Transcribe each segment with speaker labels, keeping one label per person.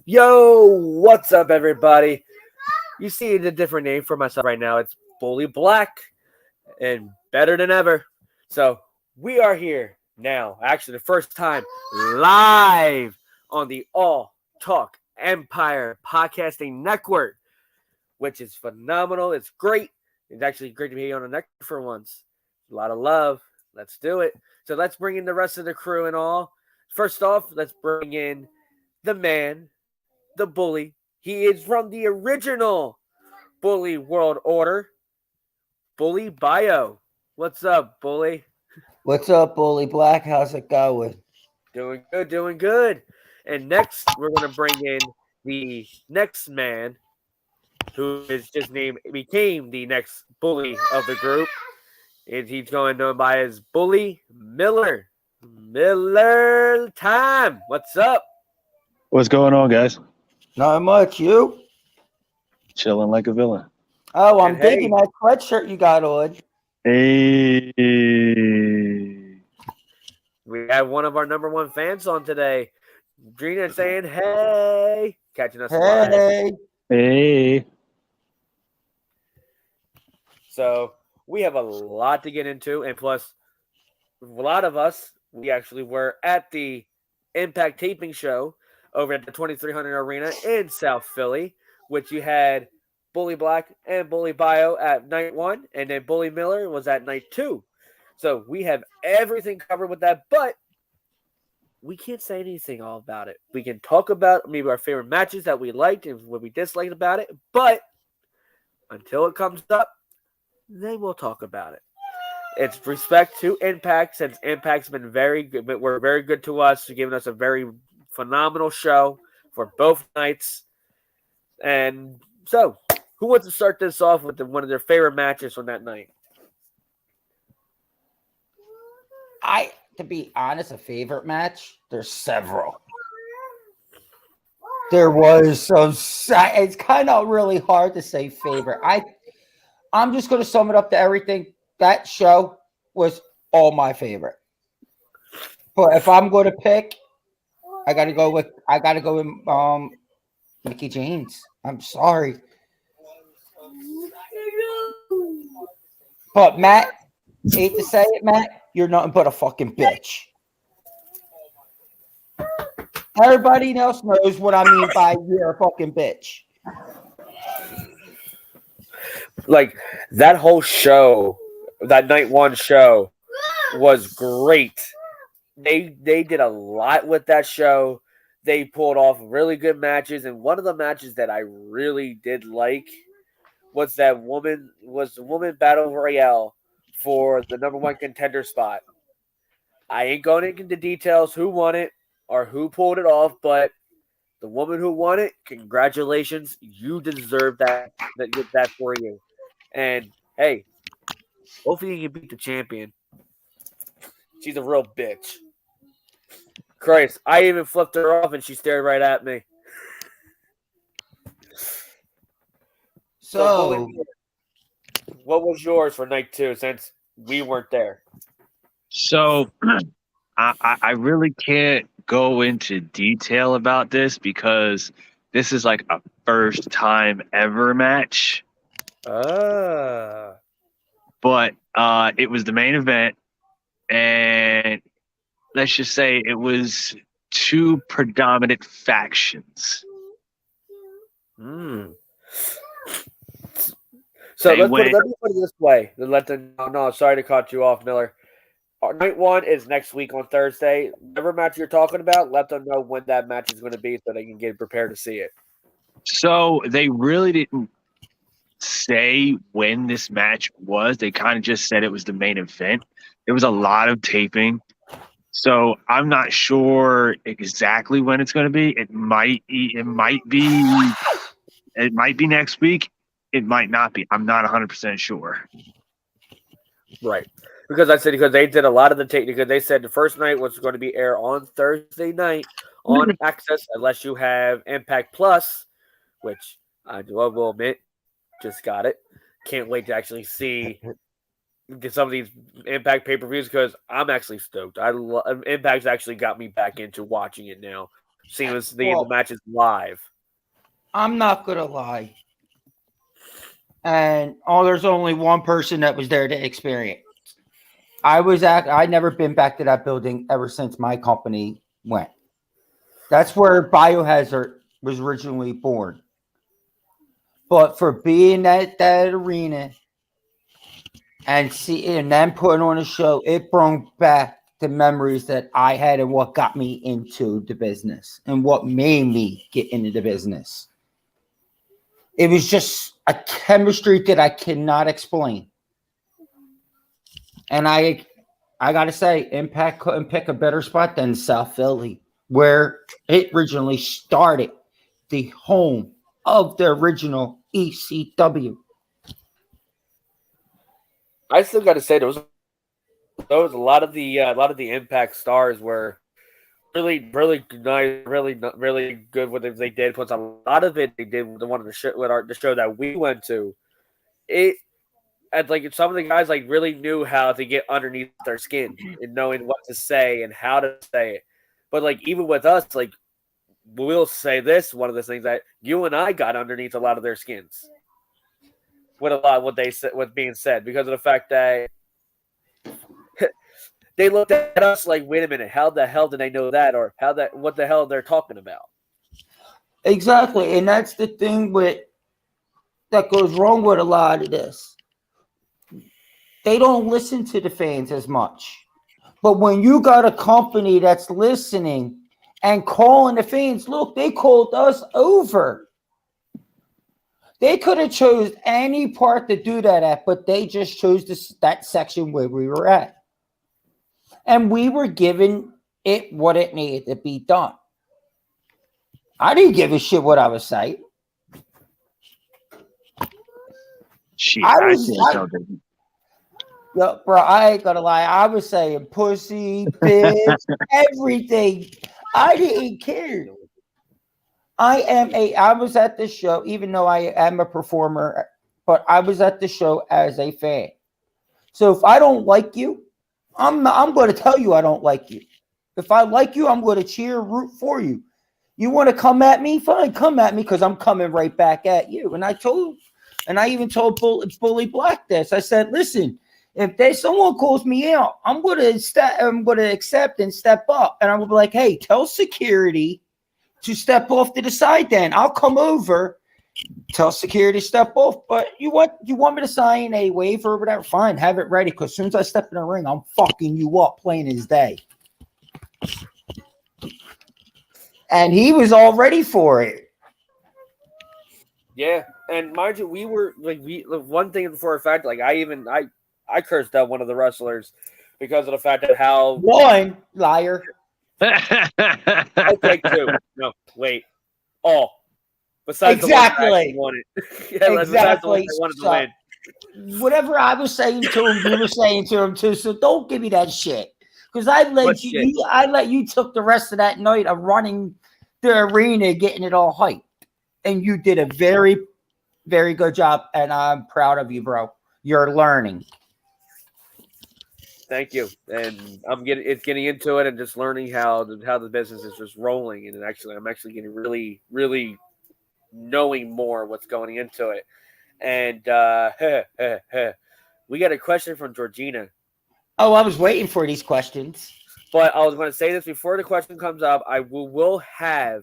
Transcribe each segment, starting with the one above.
Speaker 1: Yo, what's up, everybody? You see the different name for myself right now. It's Bully Black and better than ever. So we are here now, actually the first time live on the All Talk Empire Podcasting Network, which is phenomenal. It's great. It's actually great to be on the network for once. A lot of love. Let's do it. So let's bring in the rest of the crew and all. First off, let's bring in the man, the bully. He is from the original Bully World Order, Bully Bio. What's up, Bully?
Speaker 2: What's up, Bully Black? How's it going?
Speaker 1: Doing good, doing good. And next, we're going to bring in the next man who is just named, became the next bully of the group. And he's going known by as Bully Miller. Miller time. What's up?
Speaker 3: What's going on, guys?
Speaker 2: Not much. You?
Speaker 3: Chilling like a villain.
Speaker 2: Oh, I'm
Speaker 1: And hey.
Speaker 2: digging that sweatshirt you got on.
Speaker 3: Hey.
Speaker 1: We have one of our number one fans on today. Drina saying, hey. Catching us live.
Speaker 2: Hey.
Speaker 3: Hey.
Speaker 1: So we have a lot to get into. And plus, a lot of us, we actually were at the Impact taping show over at the 2300 Arena in South Philly, which you had Bully Black and Bully Bio at night one, and then Bully Miller was at night two. So we have everything covered with that, but we can't say anything all about it. We can talk about maybe our favorite matches that we liked and what we disliked about it, but until it comes up, then we'll talk about it. It's respect to Impact, since Impact's been very good, but we're very good to us, giving us a very phenomenal show for both nights. And so, who wants to start this off with one of their favorite matches from that night?
Speaker 2: To be honest, a favorite match? There's several. There was some. It's kind of really hard to say favorite. I'm just going to sum it up to everything. That show was all my favorite. But if I'm going to pick, I got to go with Mickey James. I'm sorry. But Matt, hate to say it, Matt, you're nothing but a fucking bitch. Everybody else knows what I mean by you're a fucking bitch.
Speaker 1: Like, that whole show, that night one show, was great. They did a lot with that show. They pulled off really good matches, and one of the matches that I really did like was the woman battle royale for the number one contender spot. I ain't going into details who won it or who pulled it off, but the woman who won it, congratulations, you deserve that for you. And hey, hopefully you can beat the champion. She's a real bitch. Christ, I even flipped her off and she stared right at me.
Speaker 2: So,
Speaker 1: what was yours for night two since we weren't there?
Speaker 3: So, I really can't go into detail about this because this is like a first time ever match.
Speaker 1: But
Speaker 3: It was the main event, and let's just say it was two predominant factions.
Speaker 1: So let me put it this way. No, sorry to cut you off, Miller. Our night one is next week on Thursday. Whatever match you're talking about, let them know when that match is going to be so they can get prepared to see it.
Speaker 3: So they really didn't say when this match was. They kind of just said it was the main event. There was a lot of taping. So I'm not sure exactly when it's going to be. It might be next week. It might not be. I'm not 100% sure.
Speaker 1: Right. Because they did a lot of the tape, because they said the first night was going to be aired on Thursday night on Access, unless you have Impact Plus, which I will admit, just got it. Can't wait to actually see some of these Impact pay-per-views because I'm actually stoked. Impact's actually got me back into watching it now. seeing the matches live.
Speaker 2: I'm not gonna lie. And there's only one person that was there to experience. I never been back to that building ever since my company went. That's where Biohazard was originally born. But for being at that arena and then putting on a show, it brought back the memories that I had and what got me into the business and what made me get into the business. It was just a chemistry that I cannot explain. And I gotta say, Impact couldn't pick a better spot than South Philly, where it originally started, the home of the original ECW.
Speaker 1: I still got to say there was a lot of the Impact stars were really nice, really good with what they did. Plus, a lot of it they did with the show that we went to. And like some of the guys like really knew how to get underneath their skin and knowing what to say and how to say it. But like even with us, like we'll say this, one of the things that you and I got underneath a lot of their skins with a lot of what they said, what's being said, because of the fact that they looked at us like, wait a minute, how the hell did they know that, or what the hell they're talking about?
Speaker 2: Exactly, and that's the thing that goes wrong with a lot of this. They don't listen to the fans as much. But when you got a company that's listening and calling the fans, look, they called us over. They could have chose any part to do that at, but they just chose that section where we were at. And we were giving it what it needed to be done. I didn't give a shit what I was saying.
Speaker 3: Shit,
Speaker 2: Yo, bro, I ain't gonna lie. I was saying pussy, bitch, everything. I didn't care. I was at the show, even though I am a performer, but I was at the show as a fan. So if I don't like you, I'm going to tell you I don't like you. If I like you, I'm going to cheer, root for you. You want to come at me? Fine, come at me, because I'm coming right back at you. And I even told Bully Black this. I said, listen, if someone calls me out, I'm going to accept and step up, and I'm going to be like, hey, tell security to step off to the side. Then I'll come over, tell security to step off. But you want me to sign a waiver or whatever? Fine, have it ready, because as soon as I step in the ring, I'm fucking you up plain as day. And he was all ready for it.
Speaker 1: Yeah, and mind you, we were like one thing for a fact, like I cursed out one of the wrestlers because of the fact that how
Speaker 2: one liar.
Speaker 1: Okay, two. No, wait. All. Besides
Speaker 2: exactly.
Speaker 1: The one yeah,
Speaker 2: exactly.
Speaker 1: The one that wanted to win.
Speaker 2: Whatever I was saying to him, you were saying to him too. So don't give me that shit. Because I let you took the rest of that night of running the arena, getting it all hyped. And you did a very, very good job. And I'm proud of you, bro. You're learning.
Speaker 1: Thank you. And I'm getting into it and just learning how the business is just rolling. And I'm actually getting really, really knowing more what's going into it. And we got a question from Georgina.
Speaker 2: Oh, I was waiting for these questions.
Speaker 1: But I was going to say this before the question comes up. I will have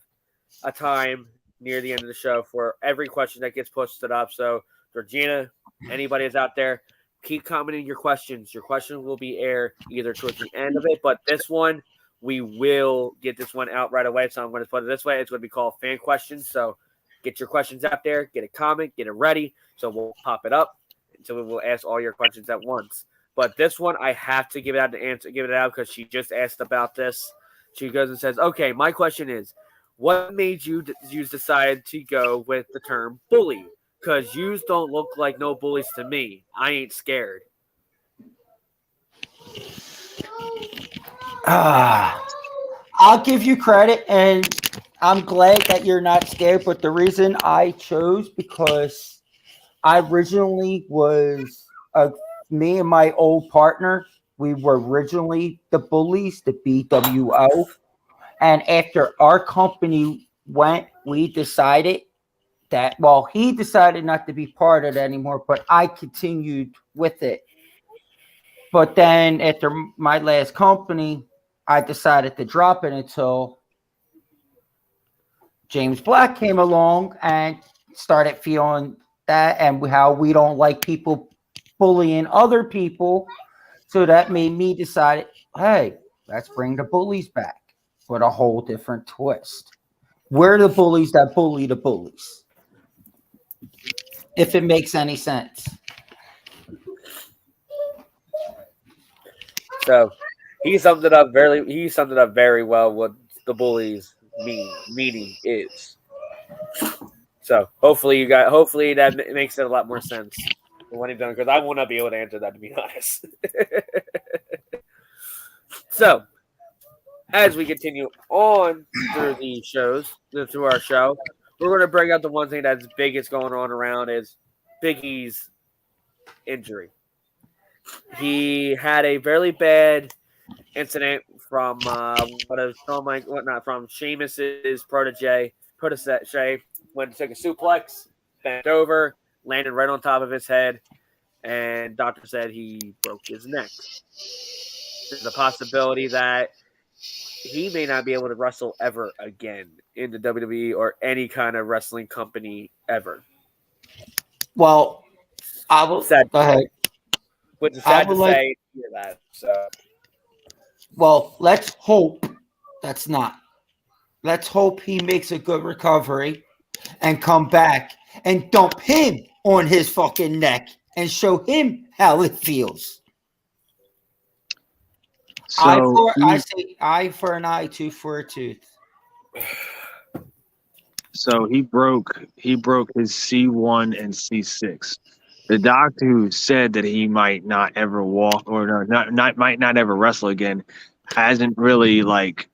Speaker 1: a time near the end of the show for every question that gets posted up. So, Georgina, anybody that's out there, keep commenting your questions. Your question will be aired either towards the end of it, but this one, we will get this one out right away. So I'm going to put it this way. It's going to be called fan questions. So get your questions out there, get a comment, get it ready. So we'll pop it up. So we will ask all your questions at once. But this one, I have to give it out because she just asked about this. She goes and says, okay, my question is, what made you decide to go with the term bully? Because yous don't look like no bullies to me. I ain't scared.
Speaker 2: I'll give you credit, and I'm glad that you're not scared. But the reason I chose, because I originally was me and my old partner, we were originally the bullies, the BWO. And after our company went, we decided that, well, he decided not to be part of it anymore, but I continued with it. But then after my last company, I decided to drop it until James Black came along and started feeling that and how we don't like people bullying other people. So that made me decide, hey, let's bring the bullies back with a whole different twist. We're the bullies that bully the bullies. If it makes any sense.
Speaker 1: So he summed it up very well what the bullies meaning is. So hopefully that makes it a lot more sense when he's done, because I will not be able to answer that, to be honest. So as we continue on through the shows, through our show, we're going to bring up the one thing that's biggest going on around is Big E's injury. He had a very bad incident from from Sheamus's protege when he took a suplex, bent over, landed right on top of his head, and doctor said he broke his neck. There's a possibility that he may not be able to wrestle ever again in the WWE or any kind of wrestling company ever.
Speaker 2: Well, I will
Speaker 1: Sad
Speaker 2: go ahead.
Speaker 1: Which is sad to say to hear that. So,
Speaker 2: well, let's hope that's not. Let's hope he makes a good recovery and come back and dump him on his fucking neck and show him how it feels.
Speaker 3: So
Speaker 2: I say eye for an eye, tooth for a tooth.
Speaker 3: So he broke his C1 and C6. The doctor who said that he might not ever walk or might not ever wrestle again hasn't really like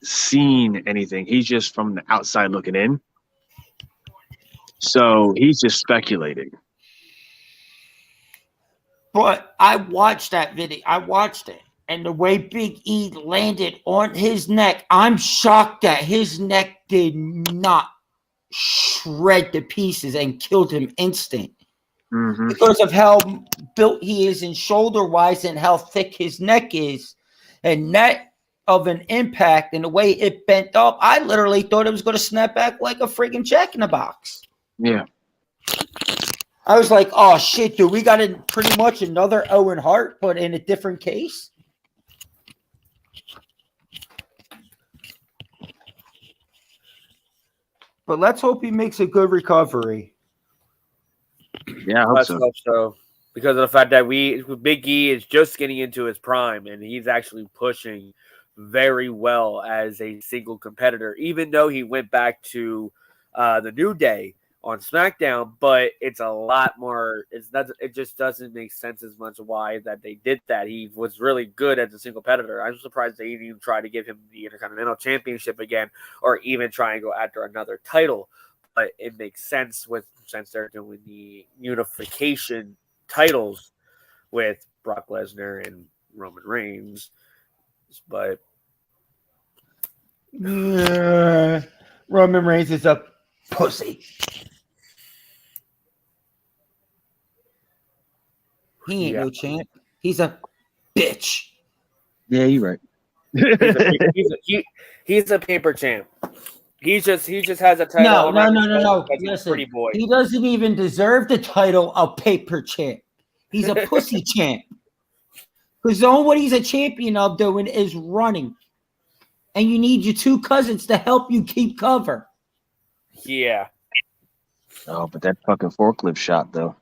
Speaker 3: seen anything. He's just from the outside looking in. So he's just speculating.
Speaker 2: But I watched that video. I watched it. And the way Big E landed on his neck, I'm shocked that his neck did not shred to pieces and killed him instant.
Speaker 3: Mm-hmm.
Speaker 2: Because of how built he is and shoulder-wise and how thick his neck is. And that of an impact and the way it bent up, I literally thought it was going to snap back like a friggin' Jack in the Box.
Speaker 3: Yeah.
Speaker 2: I was like, oh, shit, dude, we got pretty much another Owen Hart, but in a different case. But let's hope he makes a good recovery.
Speaker 3: Yeah, I hope so.
Speaker 1: Hope so. Because of the fact that Big E is just getting into his prime and he's actually pushing very well as a single competitor, even though he went back to the New Day on SmackDown, but it's a lot more. It just doesn't make sense as much why that they did that. He was really good as a single competitor. I'm surprised they didn't even try to give him the Intercontinental Championship again, or even try and go after another title. But it makes sense since they're doing the unification titles with Brock Lesnar and Roman Reigns. But
Speaker 2: Roman Reigns is a pussy. He ain't no champ. He's a bitch.
Speaker 3: Yeah, you're right.
Speaker 1: he's a paper champ. He just has a title.
Speaker 2: No. Listen,
Speaker 1: pretty boy.
Speaker 2: He doesn't even deserve the title of paper champ. He's a pussy champ. Because all what he's a champion of doing is running. And you need your two cousins to help you keep cover.
Speaker 1: Yeah.
Speaker 3: Oh, but that fucking forklift shot, though.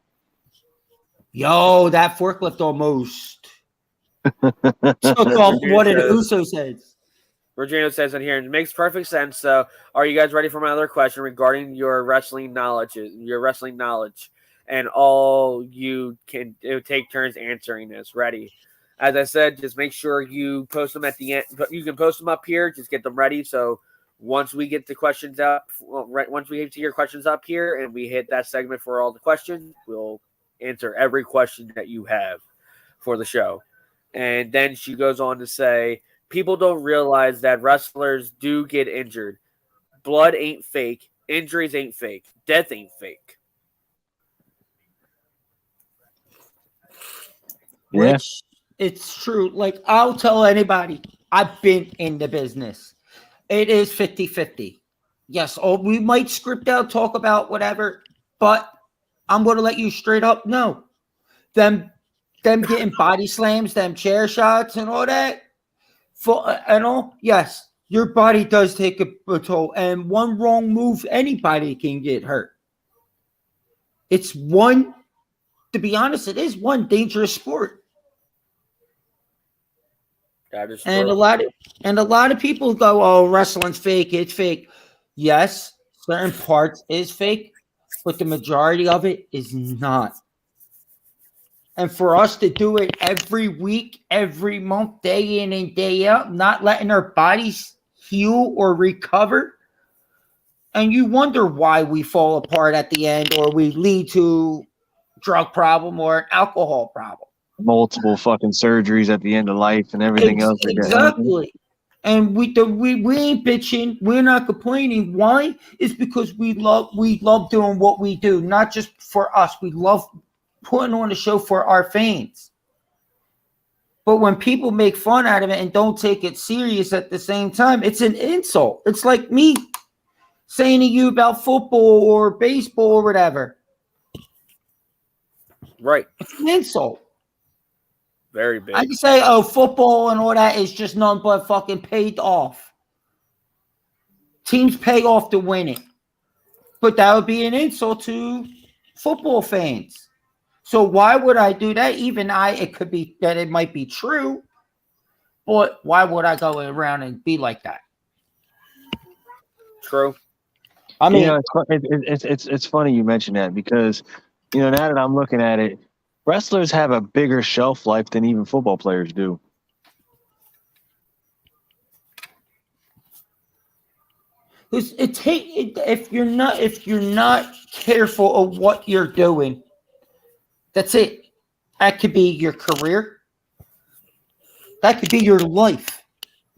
Speaker 2: Yo, that forklift almost took off one of the Usos' heads.
Speaker 1: Virginia says in here, it makes perfect sense. So, are you guys ready for my other question regarding your wrestling knowledge? And all you can take turns answering this. Ready? As I said, just make sure you post them at the end. You can post them up here. Just get them ready. So once we get the questions up, once we get to your questions up here, and we hit that segment for all the questions, we'll answer every question that you have for the show. And then she goes on to say, people don't realize that wrestlers do get injured. Blood ain't fake. Injuries ain't fake. Death ain't fake.
Speaker 3: Yeah.
Speaker 2: Which it's true. Like, I'll tell anybody, I've been in the business. It is 50-50. Yes, we might script out, talk about whatever, but I'm going to let you straight up know. Them getting body slams, them chair shots and all that, and all, yes, your body does take a toll. And one wrong move, anybody can get hurt. It's one, to be honest, it is one dangerous sport.
Speaker 1: That is
Speaker 2: And
Speaker 1: true.
Speaker 2: a lot of people go, "Oh, wrestling's fake. It's fake." Yes, certain parts is fake, but the majority of it is not. And for us to do it every week, every month, day in and day out, not letting our bodies heal or recover, and you wonder why we fall apart at the end, or we lead to drug problem or an alcohol problem.
Speaker 3: Multiple fucking surgeries at the end of life and everything else.
Speaker 2: Exactly. And we ain't bitching. We're not complaining. Why? It's because we love doing what we do, not just for us. We love putting on a show for our fans. But when people make fun out of it and don't take it serious at the same time, it's an insult. It's like me saying to you about football or baseball or whatever.
Speaker 1: Right.
Speaker 2: It's an insult.
Speaker 1: Very big.
Speaker 2: I can say, "Oh, football and all that is just nothing but fucking paid off. Teams pay off to win it." But that would be an insult to football fans. So why would I do that? Even it could be that it might be true, but why would I go around and be like that?
Speaker 1: True.
Speaker 2: I mean,
Speaker 3: it's funny you mention that because, now that I'm looking at it, wrestlers have a bigger shelf life than even football players do.
Speaker 2: if you're not careful of what you're doing, that's it. That could be your career. That could be your life.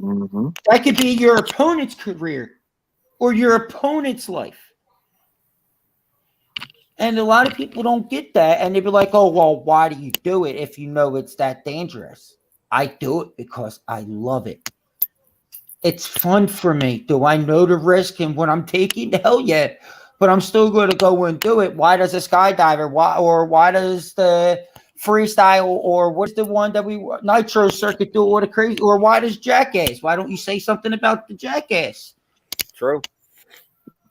Speaker 3: Mm-hmm.
Speaker 2: That could be your opponent's career or your opponent's life. And a lot of people don't get that. And they be like, "Oh, well, why do you do it if you know it's that dangerous?" I do it because I love it. It's fun for me. Do I know the risk and what I'm taking? Hell yeah. But I'm still going to go and do it. Why does a skydiver? Why does the freestyle, or what's the one that Nitro Circuit do all the crazy? Or why does Jackass? Why don't you say something about the Jackass?
Speaker 1: True.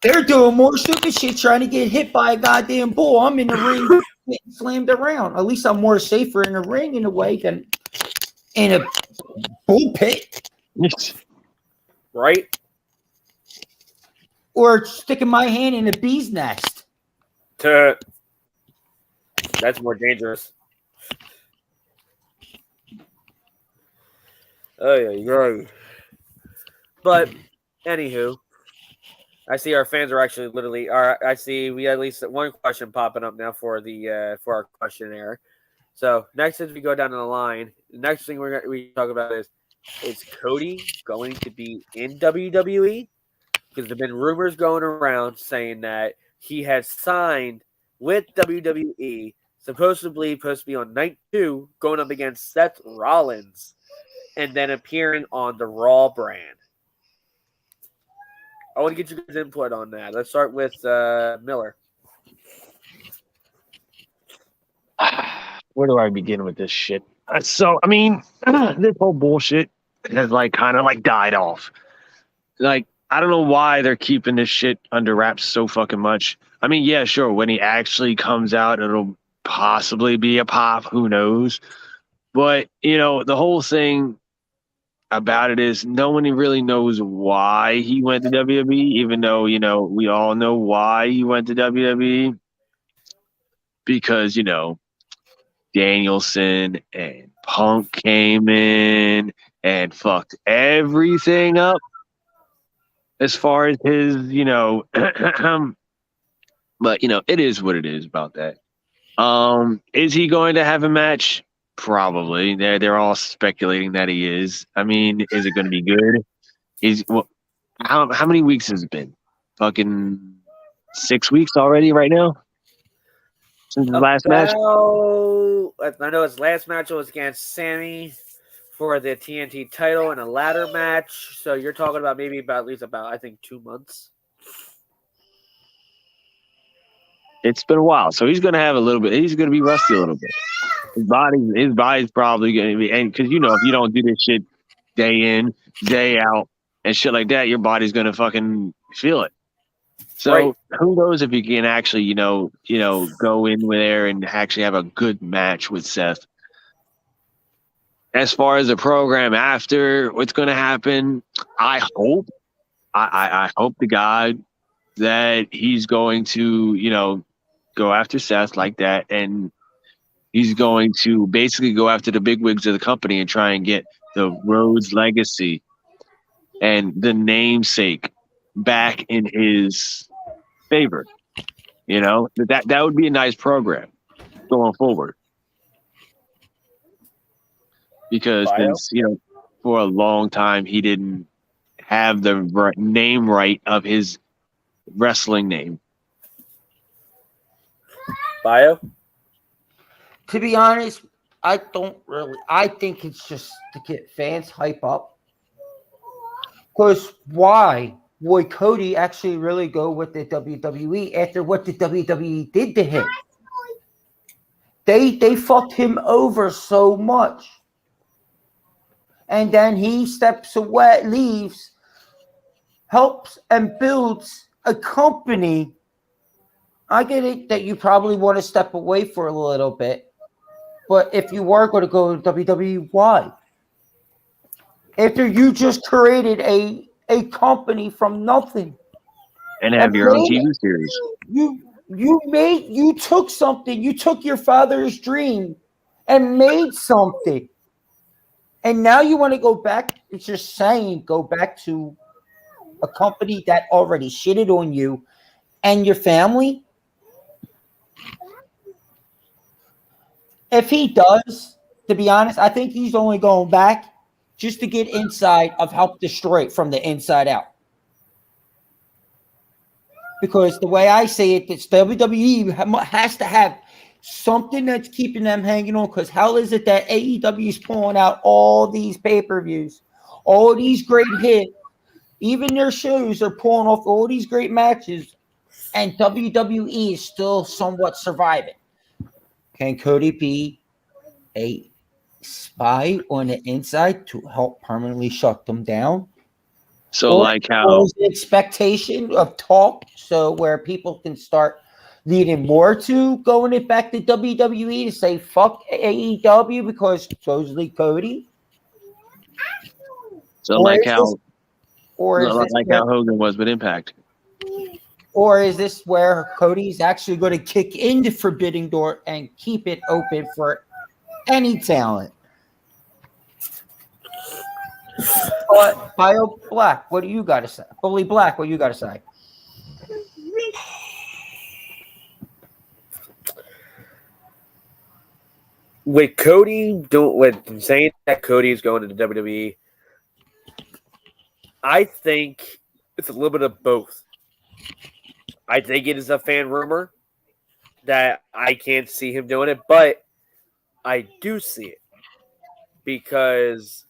Speaker 2: They're doing more stupid shit trying to get hit by a goddamn bull. I'm in the ring getting slammed around. At least I'm more safer in the ring in a way than in a bull pit.
Speaker 1: Right?
Speaker 2: Or sticking my hand in a bee's nest.
Speaker 1: That's more dangerous. Oh, yeah. But, anywho, I see our fans are actually literally. I see we at least one question popping up now for our questionnaire. So next, as we go down the line, the next thing we talk about is Cody going to be in WWE? Because there've been rumors going around saying that he has signed with WWE, supposedly supposed to be on night 2, going up against Seth Rollins, and then appearing on the Raw brand. I want to get you guys' input on that. Let's start with Miller.
Speaker 3: Where do I begin with this shit? So, I mean, this whole bullshit has kind of died off. I don't know why they're keeping this shit under wraps so fucking much. I mean, yeah, sure. When he actually comes out, it'll possibly be a pop. Who knows? But, the whole thing about it is no one really knows why he went to WWE, even though, we all know why he went to WWE. Because, Danielson and Punk came in and fucked everything up as far as his, but, it is what it is about that. Is he going to have a match? Probably. They're all speculating that he is. I mean, is it going to be good? How many weeks has it been? Fucking 6 weeks already right now since the last match.
Speaker 1: I know his last match was against Sammy for the TNT title in a ladder match. So you're talking about maybe about at least about I think 2 months.
Speaker 3: It's been a while, so he's going to have a little bit. He's going to be rusty a little bit. His body's probably going to be, and because if you don't do this shit day in, day out, and shit like that, your body's going to fucking feel it. So
Speaker 1: Right.
Speaker 3: who knows if he can actually, go in there and actually have a good match with Seth. As far as the program after, what's going to happen? I hope to God that he's going to, go after Seth like that, and he's going to basically go after the bigwigs of the company and try and get the Rhodes legacy and the namesake back in his favor. That would be a nice program going forward. Because for a long time he didn't have the name right of his wrestling name.
Speaker 1: Bio?
Speaker 2: To be honest, I don't really. I think it's just to get fans hype up. Because why would Cody actually really go with the WWE after what the WWE did to him? They fucked him over so much. And then he steps away, leaves, helps and builds a company. I get it that you probably want to step away for a little bit. But if you are going to go to WWE, why? After you just created a company from nothing.
Speaker 3: And have your own TV series.
Speaker 2: You took something, you took your father's dream and made something. And now you want to go back, it's just saying, go back to a company that already shitted on you and your family? If he does, to be honest, I think he's only going back just to get inside of help destroy it from the inside out. Because the way I say it, it's WWE has to have something that's keeping them hanging on. Because how is it that AEW is pulling out all these pay-per-views, all these great hits, even their shows are pulling off all these great matches, and WWE is still somewhat surviving? Can Cody be a spy on the inside to help permanently shut them down?
Speaker 3: So
Speaker 2: Or
Speaker 3: how
Speaker 2: is the expectation of talk so where people can start leading more to going it back to WWE to say fuck AEW because supposedly Cody?
Speaker 3: So
Speaker 2: Or
Speaker 3: how Hogan was with Impact.
Speaker 2: Or is this where Cody's actually going to kick in the forbidden door and keep it open for any talent? But Bio Black, what do you got to say? Bully Black, what you got to say?
Speaker 1: With Cody with saying that Cody is going to the WWE, I think it's a little bit of both. I think it is a fan rumor that I can't see him doing it, but I do see it because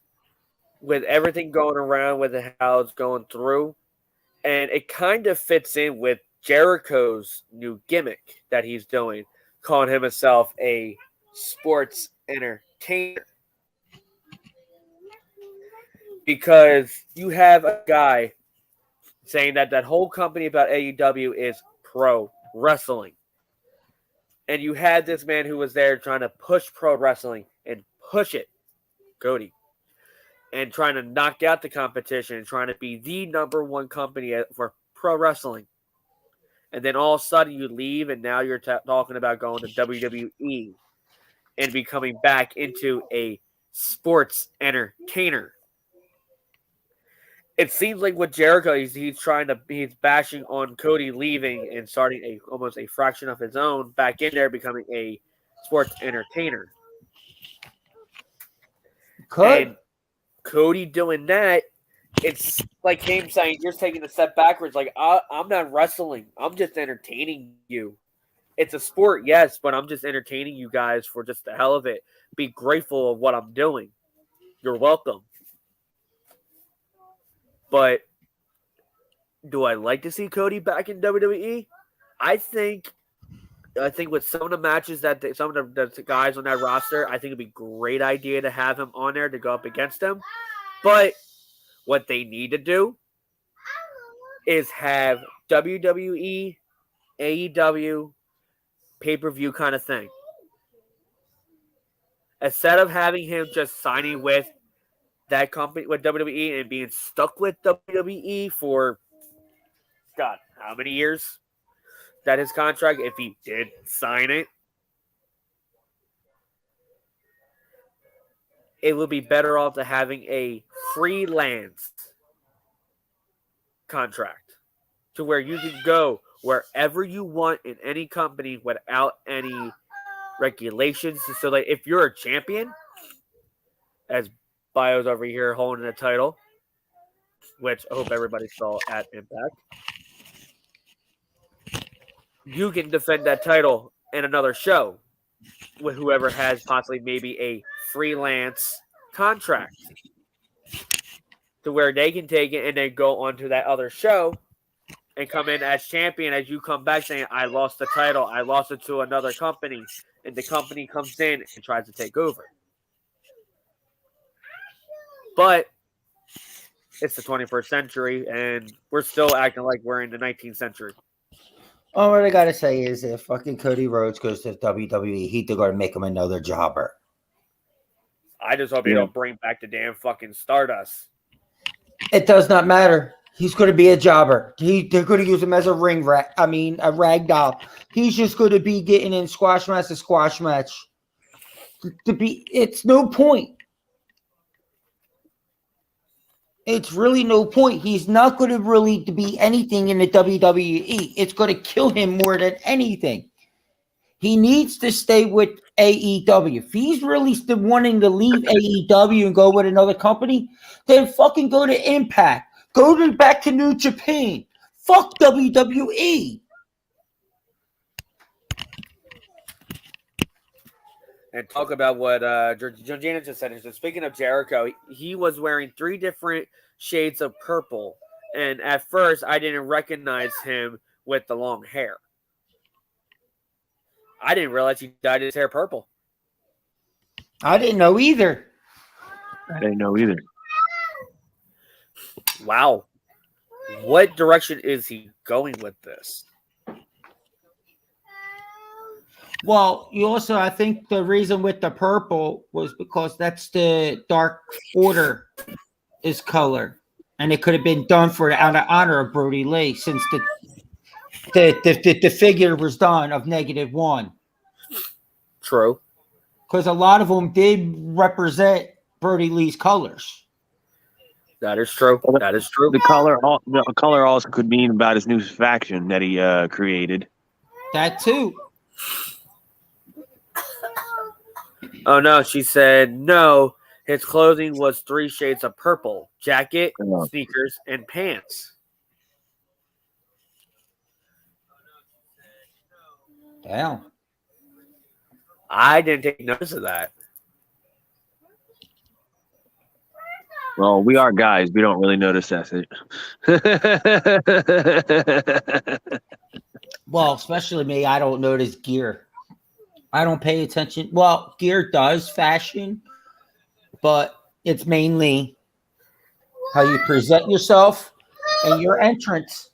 Speaker 1: with everything going around with how it's going through, and it kind of fits in with Jericho's new gimmick that he's doing, calling himself a sports entertainer. Because you have a guy saying that whole company about AEW is pro wrestling. And you had this man who was there trying to push pro wrestling and push it, Cody, and trying to knock out the competition and trying to be the number one company for pro wrestling. And then all of a sudden you leave and now you're talking about going to WWE and becoming back into a sports entertainer. It seems like with Jericho, he's bashing on Cody leaving and starting almost a fraction of his own back in there, becoming a sports entertainer.
Speaker 2: Could.
Speaker 1: And Cody doing that, it's like him saying, you're taking a step backwards. Like, I'm not wrestling. I'm just entertaining you. It's a sport, yes, but I'm just entertaining you guys for just the hell of it. Be grateful of what I'm doing. You're welcome. But do I like to see Cody back in WWE? I think with some of the matches that some of the guys on that roster, I think it'd be a great idea to have him on there to go up against them. But what they need to do is have WWE, AEW, pay-per-view kind of thing. Instead of having him just signing with that company, with WWE, and being stuck with WWE for, God, how many years? That his contract, if he did sign it, it would be better off to having a freelance contract to where you can go wherever you want in any company without any regulations. So like if you're a champion, as Bio's over here holding the title, which I hope everybody saw at Impact, you can defend that title in another show with whoever has possibly maybe a freelance contract to where they can take it and then go on to that other show and come in as champion as you come back saying, I lost the title. I lost it to another company. And the company comes in and tries to take over. But it's the 21st century and we're still acting like we're in the 19th century.
Speaker 2: All what I gotta say is if fucking Cody Rhodes goes to WWE, they're gonna make him another jobber.
Speaker 1: I just hope they don't bring back the damn fucking Stardust.
Speaker 2: It does not matter. He's going to be a jobber. They're going to use him as a a rag doll. He's just going to be getting in squash match to squash match. It's no point. It's really no point. He's not going to really be anything in the WWE. It's going to kill him more than anything. He needs to stay with AEW. If he's really still wanting to leave AEW and go with another company, then fucking go to Impact. Go back to New Japan. Fuck WWE.
Speaker 1: And talk about what Georgina just said. So speaking of Jericho, he was wearing 3 different shades of purple. And at first, I didn't recognize him with the long hair. I didn't realize he dyed his hair purple.
Speaker 2: I didn't know either.
Speaker 1: Wow. What direction is he going with this?
Speaker 2: Well, you also, I think the reason with the purple was because that's the Dark Order is color. And it could have been done for out of honor of Brody Lee since the figure was done of -1.
Speaker 1: True.
Speaker 2: Because a lot of them did represent Brody Lee's colors.
Speaker 1: That is true. That is true.
Speaker 3: The color also could mean about his new faction that he created.
Speaker 2: That too.
Speaker 1: Oh no, she said no. His clothing was 3 shades of purple: jacket, sneakers, and pants.
Speaker 2: Damn.
Speaker 1: I didn't take notice of that.
Speaker 3: Well, we are guys. We don't really notice that.
Speaker 2: Well, especially me, I don't notice gear. I don't pay attention. Well, gear does fashion, but it's mainly how you present yourself and your entrance.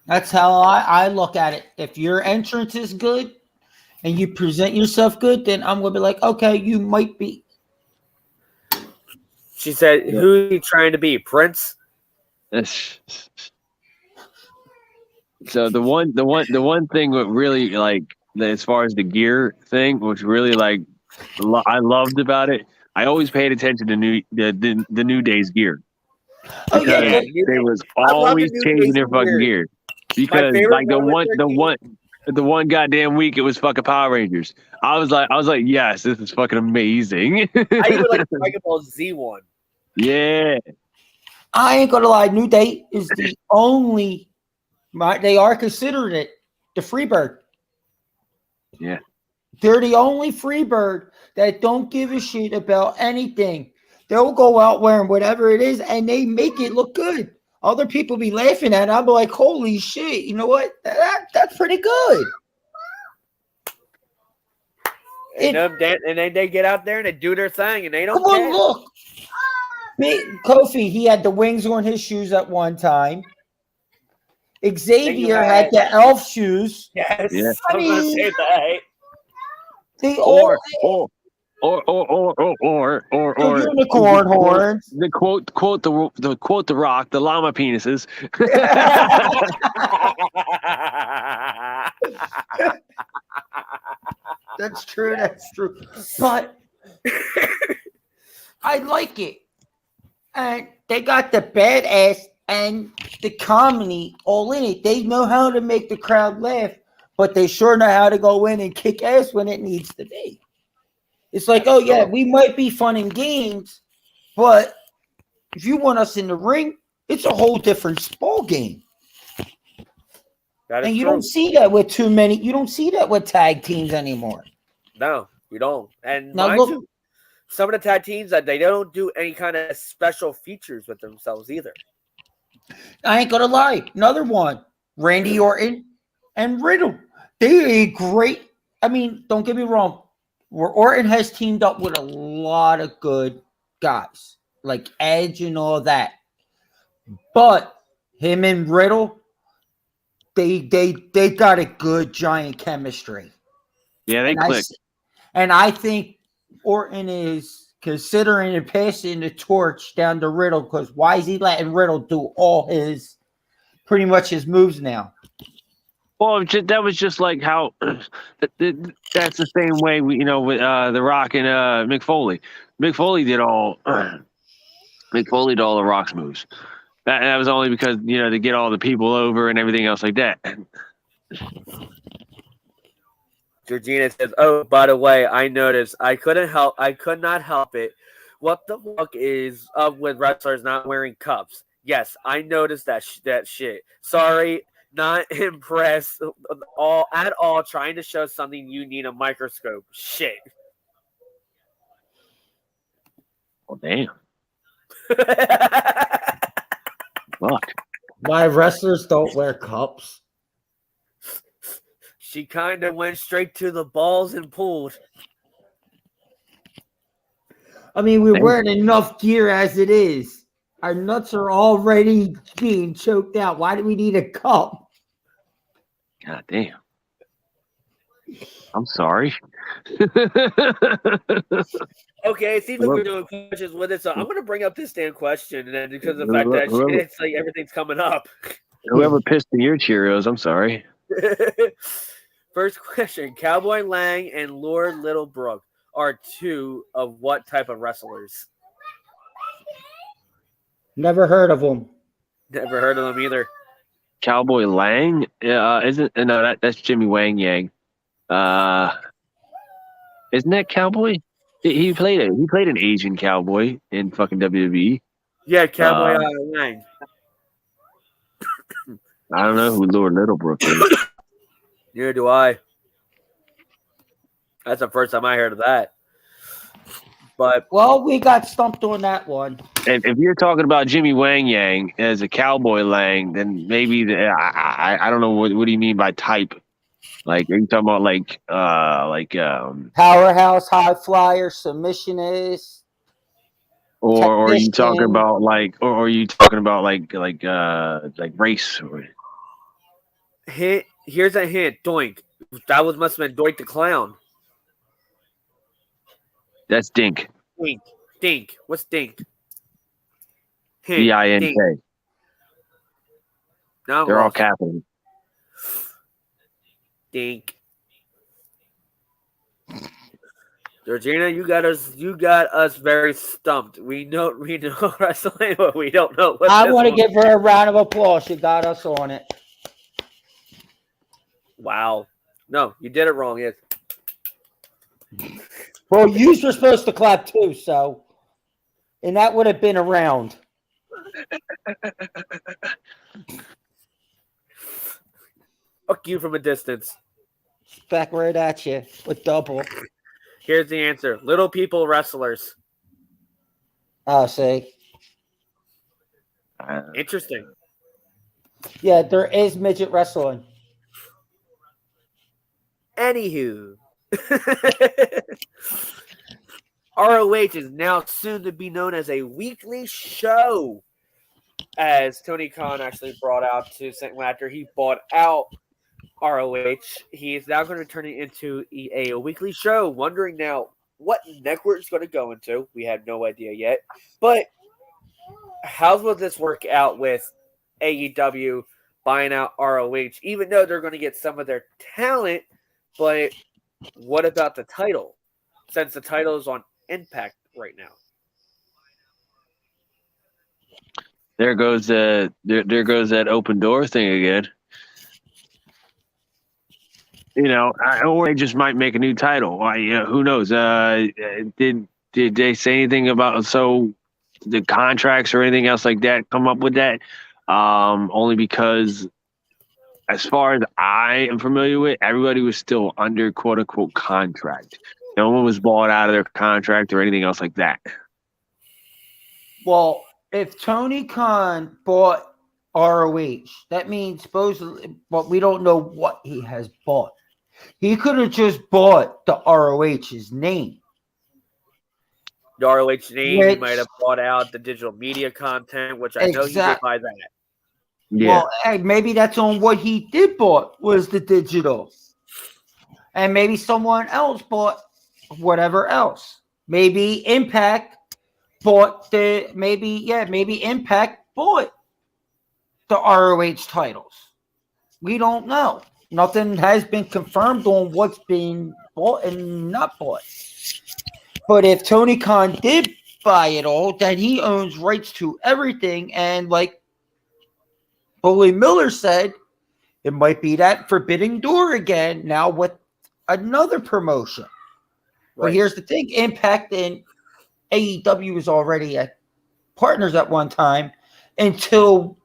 Speaker 2: That's how I look at it. If your entrance is good and you present yourself good, then I'm going to be like, okay, you might be.
Speaker 1: She said, who are you trying to be, Prince?
Speaker 3: So the one thing that really, like, as far as the gear thing, which really, like, I loved about it, I always paid attention to the New Day's gear.
Speaker 2: Oh yeah,
Speaker 3: they was always changing their fucking gear. Because like the the one goddamn week it was fucking Power Rangers. I was like, yes, this is fucking amazing.
Speaker 1: I even like the Dragon Ball Z one.
Speaker 3: Yeah.
Speaker 2: I ain't gonna lie, New Day is the only. They are considered it the Freebird.
Speaker 3: Yeah.
Speaker 2: They're the only Freebird that don't give a shit about anything. They'll go out wearing whatever it is, and they make it look good. Other people be laughing at it. I'll be like, holy shit, you know what? That's pretty good.
Speaker 1: And then they get out there and they do their thing, and they don't
Speaker 2: Come on,
Speaker 1: care.
Speaker 2: look. Kofi, he had the wings on his shoes at one time. Xavier had the elf shoes.
Speaker 1: Yes,
Speaker 3: Yeah.
Speaker 1: I was gonna say that.
Speaker 2: They
Speaker 3: Or
Speaker 2: unicorn horns.
Speaker 3: The quote the Rock, the llama penises.
Speaker 2: That's true. That's true. But I like it. And they got the badass and the comedy all in it. They know how to make the crowd laugh, but they sure know how to go in and kick ass when it needs to be. It's like, oh yeah, we might be fun in games, but if you want us in the ring, it's a whole different ball game.
Speaker 1: That is
Speaker 2: and you
Speaker 1: true.
Speaker 2: don't see that with too many. You don't see that with tag teams anymore.
Speaker 1: No, you don't. And
Speaker 2: Now
Speaker 1: mind
Speaker 2: look,
Speaker 1: you, some of the tag teams that they don't do any kind of special features with themselves either.
Speaker 2: I ain't gonna lie. Another one, Randy Orton and Riddle. They are great. I mean, don't get me wrong. Orton has teamed up with a lot of good guys, like Edge and all that. But him and Riddle, they got a good giant chemistry.
Speaker 3: Yeah, they click.
Speaker 2: And I think Orton is considering and passing the torch down to Riddle, because why is he letting Riddle do all his pretty much his moves now?
Speaker 3: Well, that was just like how that's the same way with The Rock and Mick Foley. Mick Foley did all the Rock's moves. That was only because to get all the people over and everything else like that.
Speaker 1: Georgina says, "Oh, by the way, I noticed. I could not help it. What the fuck is up with wrestlers not wearing cups? Yes, I noticed that shit. Sorry, not impressed at all. Trying to show something you need a microscope. Shit."
Speaker 3: Well, damn. Fuck.
Speaker 2: Why wrestlers don't wear cups?
Speaker 1: She kind of went straight to the balls and pulled.
Speaker 2: I mean, we're wearing enough gear as it is. Our nuts are already being choked out. Why do we need a cup?
Speaker 3: God damn. I'm sorry.
Speaker 1: Okay, it seems like we're doing questions with it, so I'm going to bring up this damn question, and then because of the fact that it's like everything's coming up.
Speaker 3: Whoever pissed in your Cheerios, I'm sorry.
Speaker 1: First question: Cowboy Lang and Lord Littlebrook are two of what type of wrestlers?
Speaker 2: Never heard of them.
Speaker 1: Never heard of them either.
Speaker 3: Cowboy Lang? That's Jimmy Wang Yang. Isn't that Cowboy? He played an Asian cowboy in fucking WWE.
Speaker 1: Yeah, Cowboy Lang.
Speaker 3: I don't know who Lord Littlebrook is.
Speaker 1: Neither do I. That's the first time I heard of that. But
Speaker 2: well, we got stumped on that one.
Speaker 3: If you're talking about Jimmy Wang Yang as a Cowboy Lang, then maybe I don't know what do you mean by type? Like, are you talking about
Speaker 2: powerhouse, high flyer, submissionist,
Speaker 3: or are you talking about like race?
Speaker 1: Here's a hint. Doink. That must have been Doink the Clown.
Speaker 3: That's Dink.
Speaker 1: Dink. What's Dink?
Speaker 3: D-I-N-K.
Speaker 1: No,
Speaker 3: they're all capitals.
Speaker 1: Dink. Georgina, you got us very stumped. We know wrestling, but we don't know what
Speaker 2: I want to give her a round of applause. She got us on it.
Speaker 1: Wow. No, you did it wrong. Yes.
Speaker 2: Well, you were supposed to clap too, so. And that would have been around.
Speaker 1: Fuck you from a distance.
Speaker 2: Back right at you with double.
Speaker 1: Here's the answer. Little people wrestlers.
Speaker 2: Oh, see.
Speaker 1: Interesting.
Speaker 2: Yeah, there is midget wrestling.
Speaker 1: Anywho. ROH is now soon to be known as a weekly show. As Tony Khan actually brought out to St. after he bought out ROH, he is now going to turn it into a weekly show. Wondering now what network it's going to go into. We have no idea yet. But how will this work out with AEW buying out ROH? Even though they're going to get some of their talent, but what about the title? Since the title is on Impact right now.
Speaker 3: There goes that open door thing again. Or they just might make a new title. Who knows? Did they say anything about the contracts or anything else like that? Come up with that? Only because, as far as I am familiar with, everybody was still under quote unquote contract. No one was bought out of their contract or anything else like that.
Speaker 2: Well, if Tony Khan bought ROH, that means supposedly, but we don't know what he has bought. He could have just bought the ROH's name.
Speaker 1: The ROH name, he might have bought out the digital media content, which I know he did buy that.
Speaker 3: Yeah.
Speaker 2: Well, hey, maybe that's on what he did bought was the digital. And maybe someone else bought whatever else. Maybe Impact bought maybe Impact bought the ROH titles. We don't know. Nothing has been confirmed on what's being bought and not bought. But if Tony Khan did buy it all, then he owns rights to everything. And like Bully Miller said, it might be that forbidden door again now with another promotion. Right. But here's the thing. Impact and AEW was already partners at one time until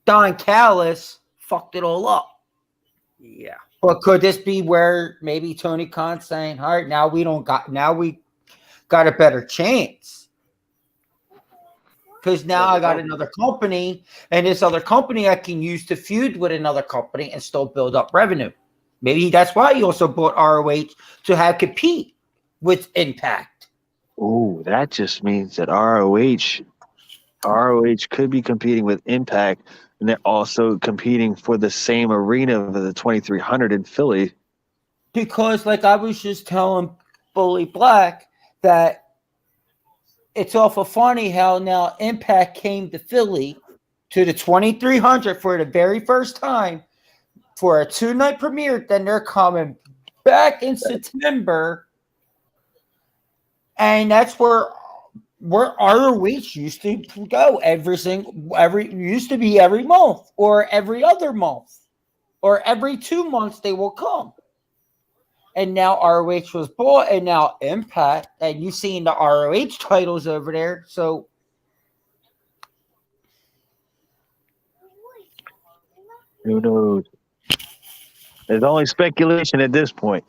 Speaker 2: Don Callis fucked it all up.
Speaker 1: Yeah.
Speaker 2: But could this be where maybe Tony Khan's saying, all right, now we got a better chance. Because now I got another company, and this other company I can use to feud with another company and still build up revenue. Maybe that's why he also bought ROH to have compete with Impact.
Speaker 3: Oh, that just means that ROH could be competing with Impact, and they're also competing for the same arena of the 2300 in Philly.
Speaker 2: Because, like I was just telling Bully Black, that it's awful funny how now Impact came to Philly to the 2300 for the very first time for a 2-night premiere. Then they're coming back in September, and that's where ROH used to go used to be every month or every other month or every 2 months they will come. And now ROH was bought, and now Impact, and you've seen the ROH titles over there. So
Speaker 3: who knows? There's only speculation at this point.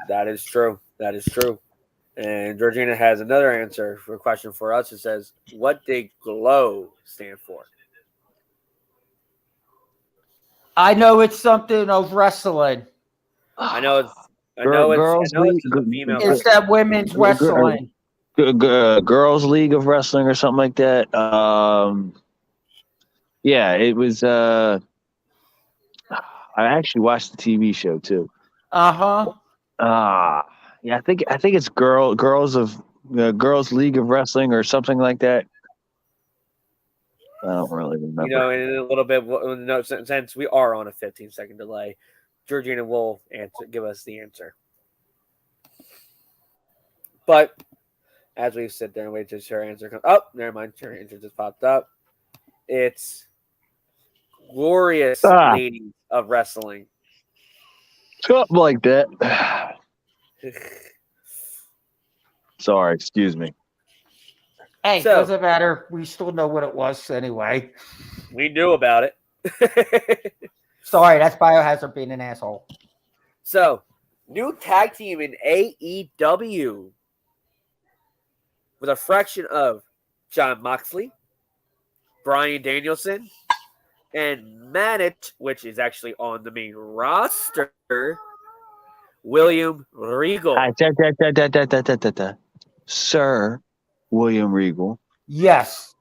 Speaker 1: That is true. That is true. And Georgina has another answer for a question for us. It says, what did GLOW stand for?
Speaker 2: I know it's something of wrestling.
Speaker 1: I know it's
Speaker 3: female.
Speaker 2: It's that women's wrestling.
Speaker 3: Girls League of Wrestling or something like that. Yeah, it was. I actually watched the TV show too. Yeah, I think it's Girls League of Wrestling or something like that. I don't really remember.
Speaker 1: In a little bit, since we are on a 15-second delay, Georgina will give us the answer. But as we sit there and wait till her answer comes up, never mind, her answer just popped up. It's Glorious Ladies of Wrestling.
Speaker 3: Something like that. Sorry, excuse me.
Speaker 2: Hey,
Speaker 1: So-
Speaker 2: doesn't matter. We still know what it was anyway.
Speaker 1: We knew about it.
Speaker 2: Sorry, that's Biohazard being an asshole.
Speaker 1: So, new tag team in AEW with a fraction of John Moxley, Bryan Danielson, and Manage, which is actually on the main roster, William Regal.
Speaker 3: Sir William Regal.
Speaker 2: Yes.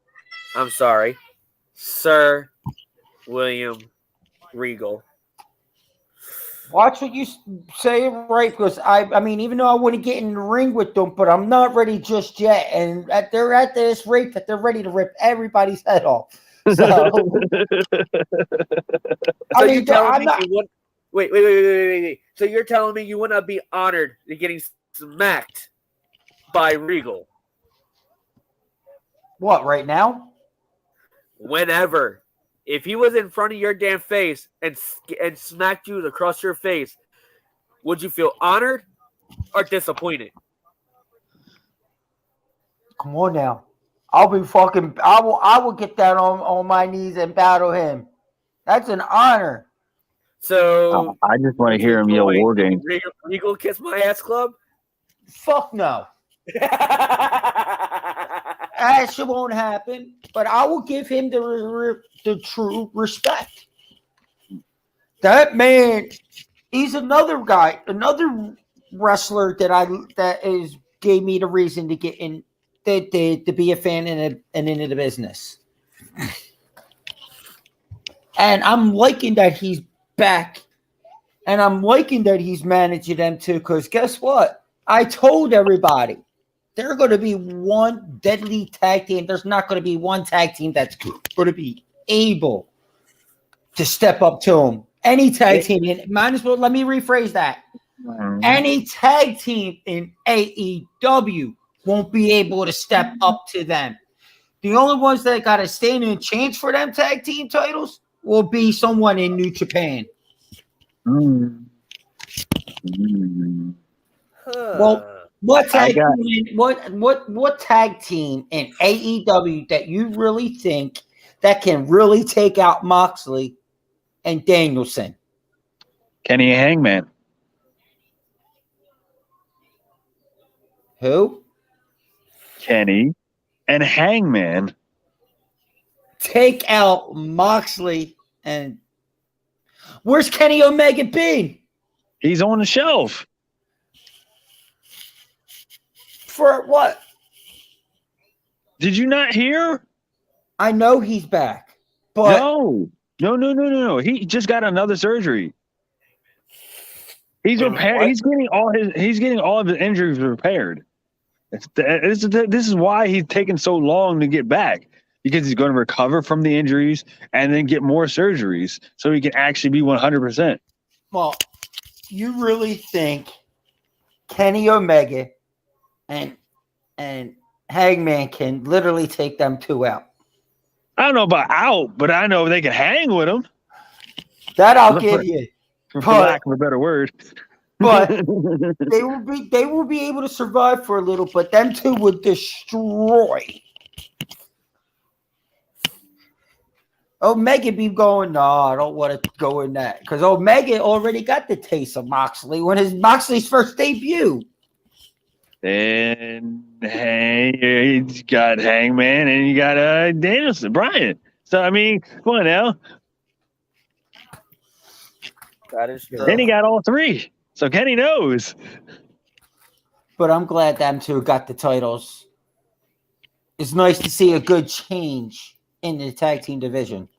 Speaker 1: I'm sorry, Sir William Regal.
Speaker 2: Watch what you say, right? Because I mean, even though I wouldn't get in the ring with them, but I'm not ready just yet. And they're at this rate that they're ready to rip everybody's head off. So,
Speaker 1: So you're telling me you would wait. So you're telling me you would not be honored to getting smacked by Regal
Speaker 2: What, right now?
Speaker 1: whenever? If he was in front of your damn face and smacked you across your face, would you feel honored or disappointed?
Speaker 2: Come on now. I will get down on my knees and battle him. That's an honor.
Speaker 1: So
Speaker 3: I just want to hear him yell war game.
Speaker 1: Regal kiss my ass club?
Speaker 2: Fuck no. That shit won't happen. But I will give him the true respect. That man, he's another guy, another wrestler that gave me the reason to get in to be a fan and into the business. And I'm liking that he's back. And I'm liking that he's managing them too, because guess what? I told everybody they're going to be one deadly tag team. There's not going to be one tag team that's going to be able to step up to him. Any tag team, and might as well, let me rephrase that. Any tag team in AEW won't be able to step up to them. The only ones that got a standing chance for them tag team titles will be someone in New Japan. Well, what tag team in AEW that you really think that can really take out Moxley and Danielson?
Speaker 3: Kenny Hangman.
Speaker 2: Who?
Speaker 3: Kenny and Hangman.
Speaker 2: Take out Moxley and where's Kenny Omega been?
Speaker 3: He's on the shelf.
Speaker 2: For what?
Speaker 3: Did you not hear?
Speaker 2: I know he's back, but
Speaker 3: No. He just got another surgery. He's repaired. He's getting all of his injuries repaired. This is why he's taking so long to get back, because he's going to recover from the injuries and then get more surgeries so he can actually be 100%.
Speaker 2: Well, you really think Kenny Omega and Hangman can literally take them two out?
Speaker 3: I don't know about out, but I know they can hang with him.
Speaker 2: That I'll give you.
Speaker 3: For lack of a better word.
Speaker 2: But they will be able to survive for a little, but them two would destroy. Omega be going, no, I don't want to go in that. Because Omega already got the taste of Moxley when Moxley's first debut.
Speaker 3: And hey, you got Hangman and you got Danielson, Bryan. So I mean, come on now.
Speaker 1: That is true.
Speaker 3: Kenny got all three, so Kenny knows.
Speaker 2: But I'm glad them two got the titles. It's nice to see a good change in the tag team division.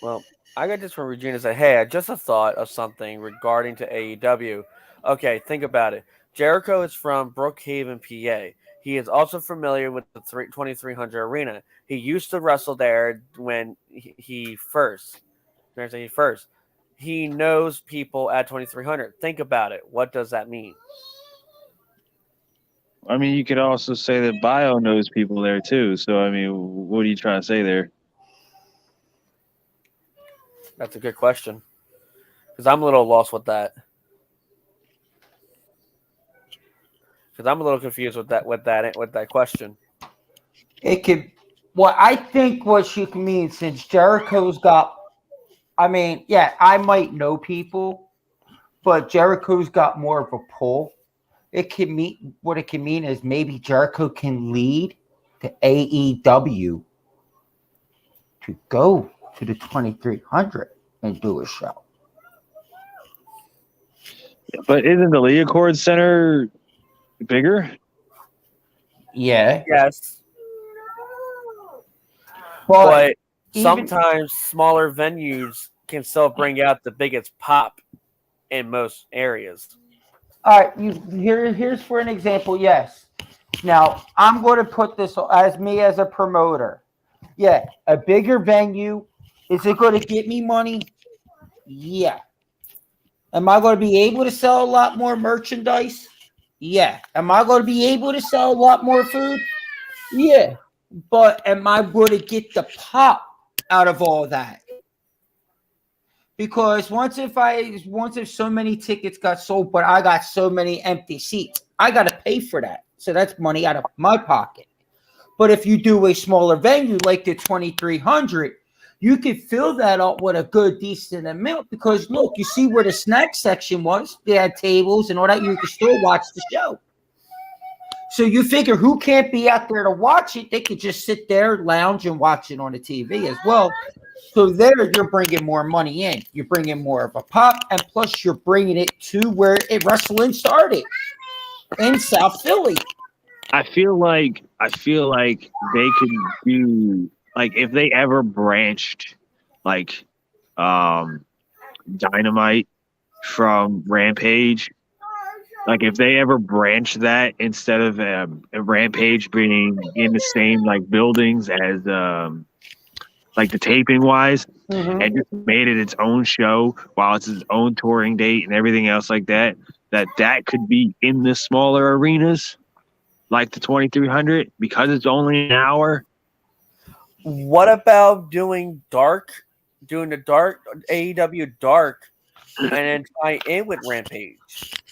Speaker 1: Well, I got this from Regina. Said, "Hey, I just a thought of something regarding to AEW. Okay, think about it. Jericho is from Brookhaven, PA. He is also familiar with the 2300 arena. He used to wrestle there when he first. He knows people at 2300. Think about it. What does that mean?"
Speaker 3: I mean, you could also say that Bio knows people there too. So I mean, what are you trying to say there?
Speaker 1: That's a good question. Because I'm a little lost with that. Because I'm a little confused with that question.
Speaker 2: It could. Well, I think what she can mean, since Jericho's got. I mean, yeah, I might know people, but Jericho's got more of a pull. It can mean what it can mean is maybe Jericho can lead the AEW to go to the 2300 and do a show.
Speaker 3: But isn't the Leocord Center bigger?
Speaker 2: Yeah,
Speaker 1: Yes,
Speaker 2: but
Speaker 1: but sometimes smaller venues can still bring out the biggest pop in most areas.
Speaker 2: all right, here's for an example. Yes. Now I'm going to put this as me as a promoter. Yeah, a bigger venue. Is it going to get me money? Yeah. Am I going to be able to sell a lot more merchandise? Yeah. Am I going to be able to sell a lot more food? Yeah. But am I going to get the pop out of all that? Because once if so many tickets got sold, but I got so many empty seats, I got to pay for that. So that's money out of my pocket. But if you do a smaller venue like the 2300, you could fill that up with a good, decent amount. Because look, you see where the snack section was. They had tables and all that. You could still watch the show. So you figure who can't be out there to watch it? They could just sit there, lounge, and watch it on the TV as well. So there, you're bringing more money in. You're bringing more of a pop, and plus you're bringing it to where wrestling started in South Philly.
Speaker 3: I feel like they could do, like, if they ever branched like Dynamite from Rampage. Like if they ever branched that instead of a Rampage being in the same like buildings as like the taping wise, and just made it its own show while it's its own touring date and everything else like that, that could be in the smaller arenas like the 2300 because it's only an hour.
Speaker 1: What about doing the dark AEW dark, and then tie in with Rampage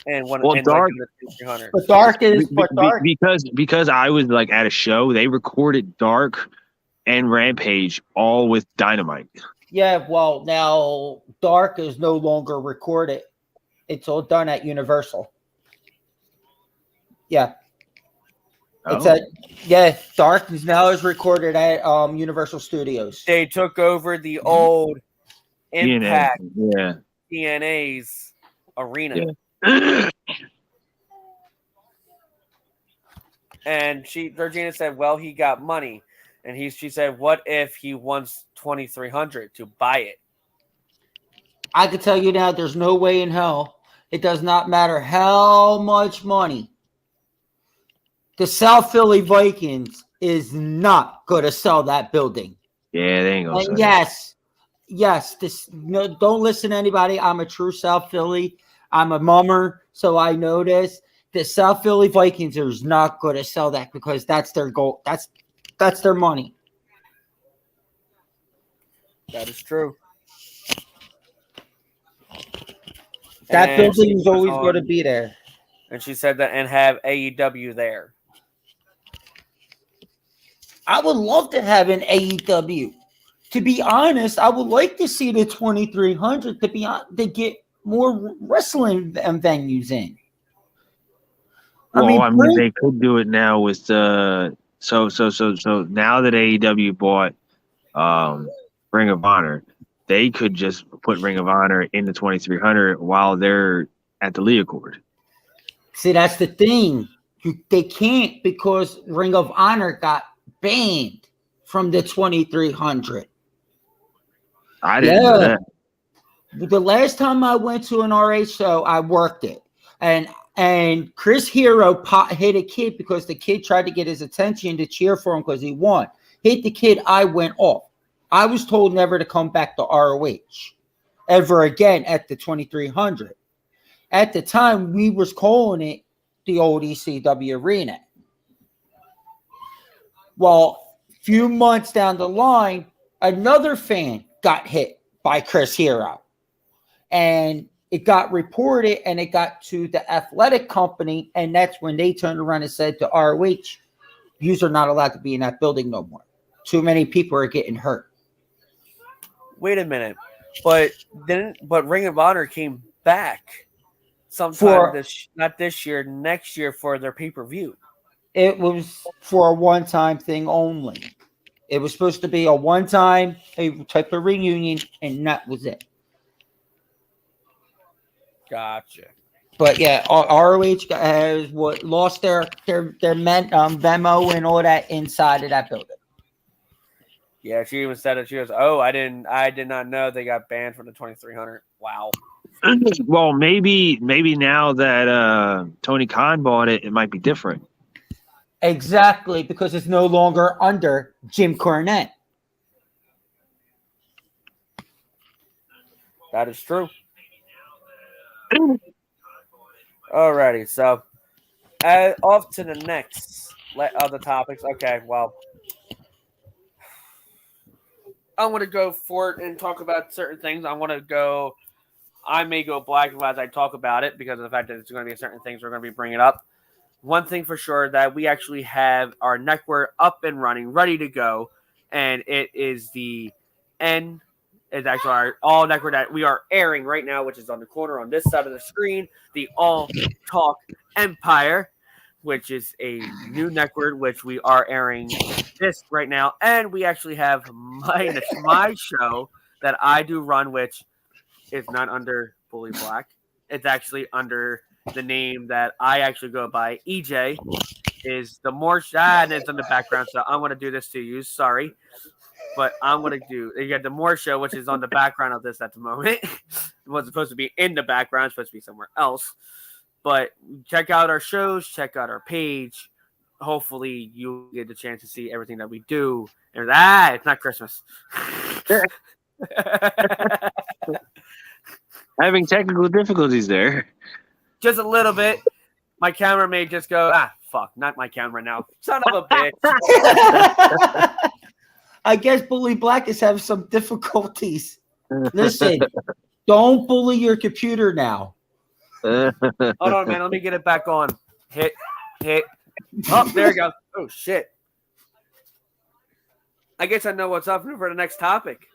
Speaker 1: and
Speaker 3: Dark,
Speaker 1: like the 300?
Speaker 2: But dark is but dark.
Speaker 3: because I was like at a show, they recorded Dark and Rampage all with Dynamite.
Speaker 2: Yeah, well, now dark is no longer recorded. It's all done at Universal. Yeah. It's Dark is now recorded at Universal Studios.
Speaker 1: They took over the old Impact
Speaker 3: TNA,
Speaker 1: TNA's arena.
Speaker 3: Yeah.
Speaker 1: And Georgina said, well, he got money. And she said, what if he wants 2,300 to buy it?
Speaker 2: I can tell you now, there's no way in hell. It does not matter how much money. The South Philly Vikings is not going to sell that building.
Speaker 3: Yeah, they ain't going to sell
Speaker 2: it. Yes. Don't listen to anybody. I'm a true South Philly. I'm a mummer, so I know this. The South Philly Vikings is not going to sell that because that's their goal. That's their money.
Speaker 1: That is true.
Speaker 2: That building is always going to be there.
Speaker 1: And she said that and have AEW there.
Speaker 2: I would love to have an AEW. To be honest, I would like to see the 2300 to get more wrestling venues in.
Speaker 3: Well, I mean, they could do it now with so now that AEW bought Ring of Honor, they could just put Ring of Honor in the 2300 while they're at the Leocord.
Speaker 2: See, that's the thing. They can't because Ring of Honor got banned from the 2300.
Speaker 3: I didn't know that.
Speaker 2: The last time I went to an RH show, I worked it. And Chris Hero hit a kid because the kid tried to get his attention to cheer for him because he won. Hit the kid, I went off. I was told never to come back to ROH ever again at the 2300. At the time, we was calling it the old ECW arena. Well, a few months down the line, another fan got hit by Chris Hero. And it got reported and it got to the athletic company. And that's when they turned around and said to ROH, yous are not allowed to be in that building no more. Too many people are getting hurt.
Speaker 1: Wait a minute. But Ring of Honor came back sometime
Speaker 2: For
Speaker 1: not this year, next year for their pay-per-view.
Speaker 2: it was for a one-time thing only. It was supposed to be a one-time type of reunion, and that was it.
Speaker 1: Gotcha.
Speaker 2: But yeah, ROH has lost their Venmo and all that inside of that building.
Speaker 1: Yeah, she even said it. She goes, "Oh, I did not know they got banned from the 2300." Wow.
Speaker 3: Well, maybe now that Tony Khan bought it, it might be different.
Speaker 2: Exactly, because it's no longer under Jim Cornette.
Speaker 1: That is true. Alrighty, so off to the next other topics. Okay, well, I want to go for it and talk about certain things. I may go black as I talk about it because of the fact that it's going to be certain things we're going to be bringing up. One thing for sure that we actually have our network up and running, ready to go, and it is the N. It's actually our all network that we are airing right now, which is on the corner on this side of the screen. The All Talk Empire, which is a new network which we are airing this right now, and we actually have my show that I do run, which is not under Bully Black. It's actually under the name that I actually go by. EJ is the more and it's in the background, so I'm going to do this to you. Sorry. But I'm going to do, you got the More Show, which is on the background of this at the moment. It wasn't supposed to be in the background, it's supposed to be somewhere else. But check out our shows, check out our page. Hopefully you'll get the chance to see everything that we do. And it's not Christmas.
Speaker 3: Having technical difficulties there.
Speaker 1: Just a little bit. My camera may just go, fuck, not my camera now. Son of a bitch.
Speaker 2: I guess Bully Black is having some difficulties. Listen, don't bully your computer now.
Speaker 1: Hold on, man. Let me get it back on. Hit. Oh, there you go. Oh, shit. I guess I know what's up for the next topic.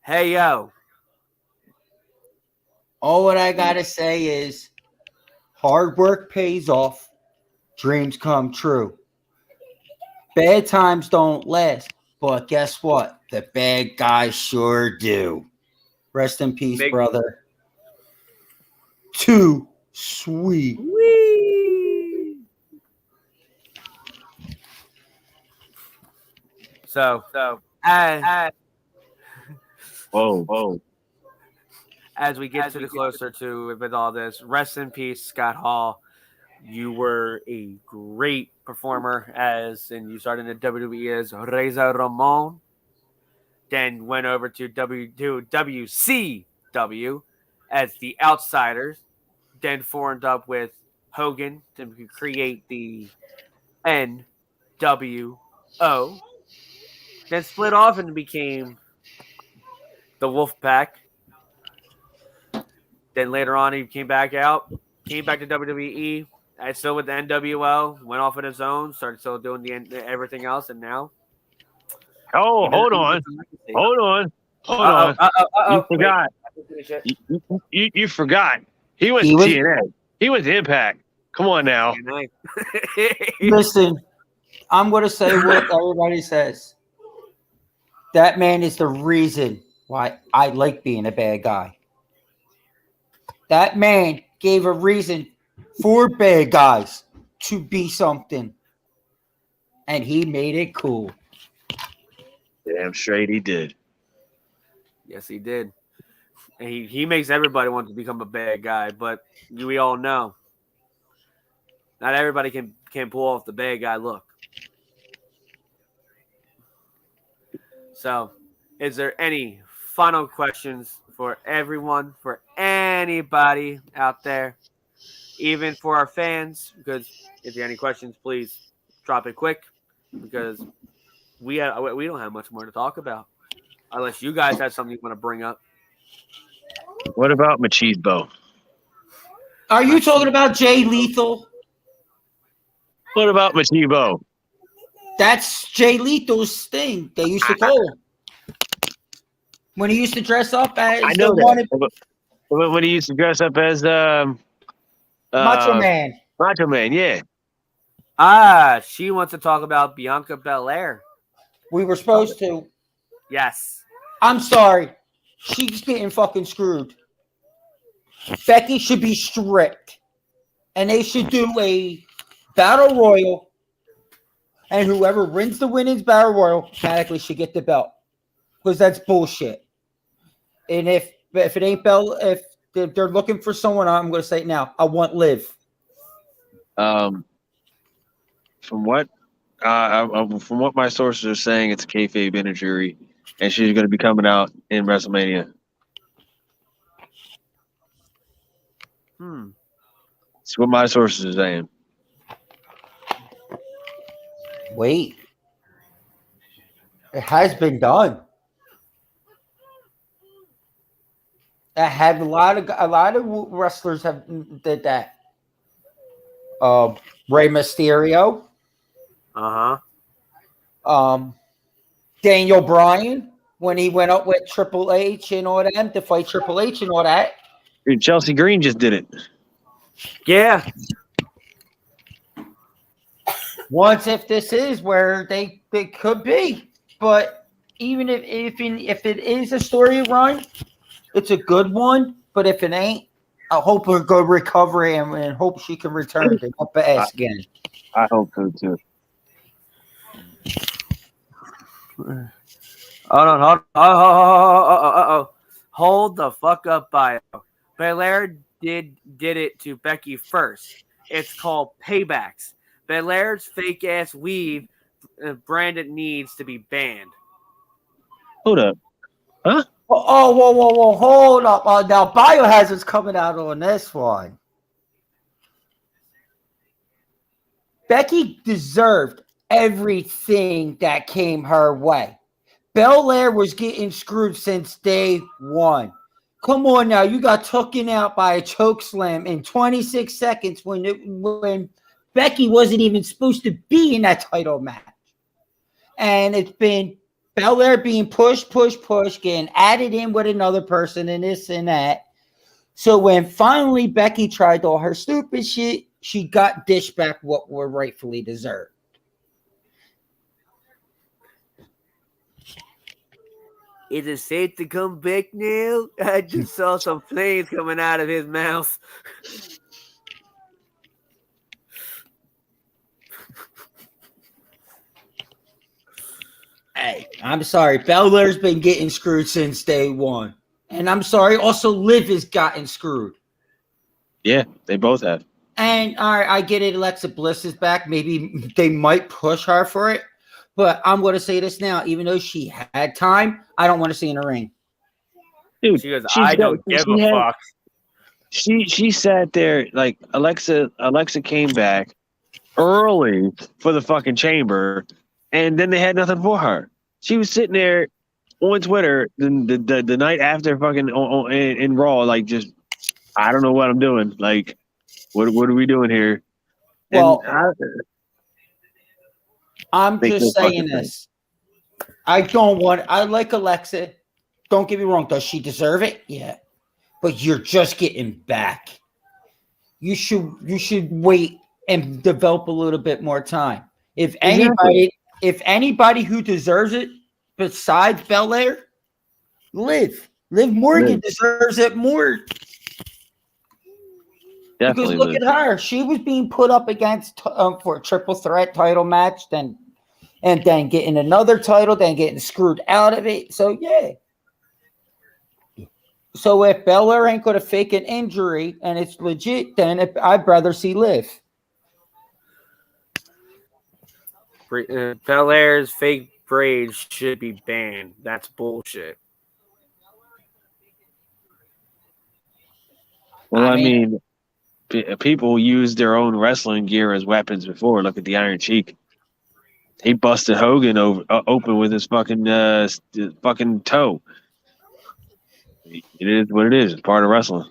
Speaker 1: Hey, yo.
Speaker 2: All what I got to say is hard work pays off. Dreams come true. Bad times don't last. But guess what? The bad guys sure do. Rest in peace, brother. Too sweet.
Speaker 1: Whee! So,
Speaker 3: Whoa.
Speaker 1: As we get closer to with all this, rest in peace, Scott Hall. You were a great performer and you started in WWE as Reza Ramon, then went over to WCW as the Outsiders, then formed up with Hogan to create the NWO, then split off and became the Wolfpack. Then later on, he came back to WWE. Still with the NWO, went off on his own, started still doing everything else, and now.
Speaker 3: Oh, hold on. You forgot. You forgot. He went to TNA. He went to Impact. Come on now.
Speaker 2: Listen, I'm going to say what everybody says. That man is the reason why I like being a bad guy. That man gave a reason for bad guys to be something. And he made it cool.
Speaker 3: Damn straight he did.
Speaker 1: Yes, he did. And he makes everybody want to become a bad guy, but we all know not everybody can pull off the bad guy look. So, is there any final questions for everyone, for anybody out there, even for our fans? Because if you have any questions, please drop it quick, because we don't have much more to talk about unless you guys have something you want to bring up.
Speaker 3: What about Machismo?
Speaker 2: Are you talking about Jay Lethal?
Speaker 3: What about Machismo?
Speaker 2: That's Jay Lethal's thing. They used to call him when he used to dress up as
Speaker 3: I know
Speaker 2: the one
Speaker 3: that. When he used to dress up as
Speaker 2: Macho Man.
Speaker 3: Macho Man, yeah.
Speaker 1: She wants to talk about Bianca Belair.
Speaker 2: We were supposed to.
Speaker 1: Yes.
Speaker 2: I'm sorry. She's getting fucking screwed. Becky should be stripped. And they should do a battle royal. And whoever wins the women's battle royal automatically should get the belt. Because that's bullshit. And if it ain't belt, if they're looking for someone, I'm going to say it now. I want Liv.
Speaker 3: From what my sources are saying, it's a kayfabe injury, and she's going to be coming out in WrestleMania. That's what my sources are saying.
Speaker 2: Wait. It has been done. I had a lot of wrestlers have did that. Rey Mysterio. Daniel Bryan when he went up with Triple H and all that to fight Triple H and all that.
Speaker 3: Dude, Chelsea Green just did it.
Speaker 1: Yeah.
Speaker 2: Once if this is where they could be, but even if it is a storyline, it's a good one. But if it ain't, I hope her good recovery and hope she can return to up the ass again.
Speaker 3: I hope so too.
Speaker 1: Hold the fuck up, bio. Belair did it to Becky first. It's called paybacks. Belair's fake ass weave Brandon needs to be banned.
Speaker 3: Hold up. Huh?
Speaker 2: Oh, whoa. Hold up. Now Biohazard's coming out on this one. Becky deserved everything that came her way. Belair was getting screwed since day one. Come on now. You got taken out by a choke slam in 26 seconds when Becky wasn't even supposed to be in that title match. And it's been Belair being pushed, getting added in with another person and this and that. So when finally Becky tried all her stupid shit, she got dished back what were rightfully deserved.
Speaker 1: Is it safe to come back now? I just saw some flames coming out of his mouth.
Speaker 2: Hey, I'm sorry. Belair's been getting screwed since day one. And I'm sorry, also Liv has gotten screwed.
Speaker 3: Yeah, they both have.
Speaker 2: And all right, I get it. Alexa Bliss is back. Maybe they might push her for it. But I'm going to say this now. Even though she had time, I don't want to see in the ring.
Speaker 3: Dude,
Speaker 1: she goes, I don't give a fuck.
Speaker 3: She sat there like Alexa came back early for the fucking chamber, and then they had nothing for her. She was sitting there on Twitter the night after fucking in Raw, like just I don't know what I'm doing. Like, what are we doing here?
Speaker 2: Well, I'm just saying this. I like Alexa. Don't get me wrong. Does she deserve it? Yeah. But you're just getting back. You should wait and develop a little bit more time. If anybody who deserves it besides Belair, Liv Morgan deserves it more.
Speaker 3: Definitely
Speaker 2: because look at her. She was being put up against for a triple threat title match, and then getting another title, then getting screwed out of it. So yeah. So if Belair ain't going to fake an injury and it's legit, then I'd rather see Liv.
Speaker 1: Belair's fake braids should be banned. That's bullshit.
Speaker 3: Well, I mean, people use their own wrestling gear as weapons before. Look at the Iron Sheik. he busted Hogan open with his fucking toe. It is what it is. It's part of wrestling.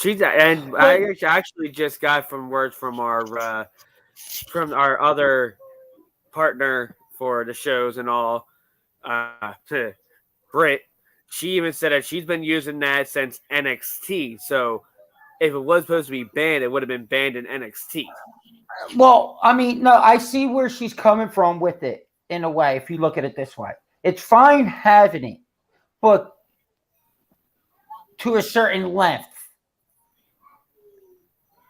Speaker 1: I actually just got from words from our other partner for the shows and all, Britt. She even said that she's been using that since NXT. So if it was supposed to be banned, it would have been banned in NXT.
Speaker 2: Well, I mean, no, I see where she's coming from with it in a way. If you look at it this way, it's fine having it, but to a certain length,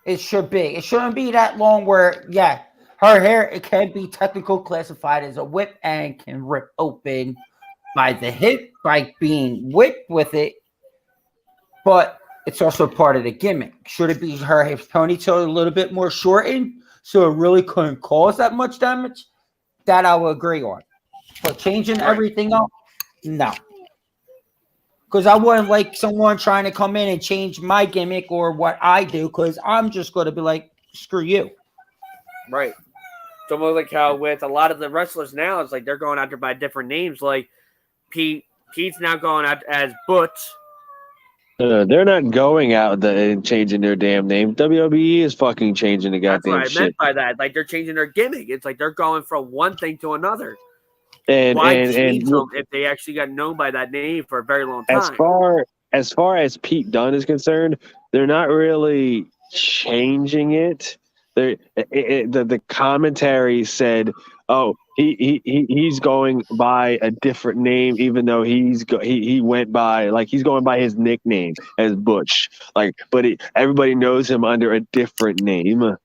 Speaker 2: it should be. It shouldn't be that long. Where her hair, it can be technically classified as a whip and can rip open by the hip by being whipped with it, but it's also part of the gimmick. Should it be her ponytail a little bit more shortened so it really couldn't cause that much damage? That I will agree on. But changing everything up, no. Because I wouldn't like someone trying to come in and change my gimmick or what I do, because I'm just going to be like, screw you.
Speaker 1: Right. It's almost like how with a lot of the wrestlers now, it's like they're going out there by different names. Like Pete's now going out as Butch.
Speaker 3: They're not going out and changing their damn name. WWE is fucking changing the goddamn
Speaker 1: That's what I meant by that. Like they're changing their gimmick. It's like they're going from one thing to another. Why change them if they actually got known by that name for a very long time?
Speaker 3: As far as Pete Dunne is concerned, they're not really changing it. The commentary said, "Oh, he's going by a different name, even though he went by he's going by his nickname as Butch. But everybody knows him under a different name."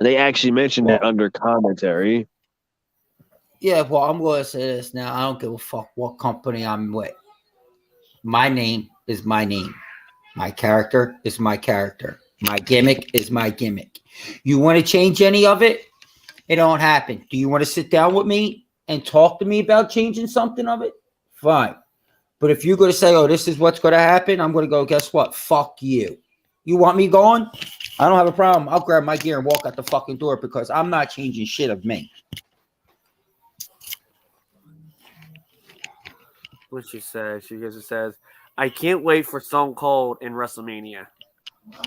Speaker 3: They actually mentioned it under commentary.
Speaker 2: Yeah, well, I'm going to say this now. I don't give a fuck what company I'm with. My name is my name. My character is my character. My gimmick is my gimmick. You want to change any of it? It don't happen. Do you want to sit down with me and talk to me about changing something of it? Fine. But if you're going to say, oh, this is what's going to happen, I'm going to go, guess what? Fuck you. You want me gone? I don't have a problem. I'll grab my gear and walk out the fucking door because I'm not changing shit of me.
Speaker 1: What she says, I can't wait for Stone Cold in WrestleMania.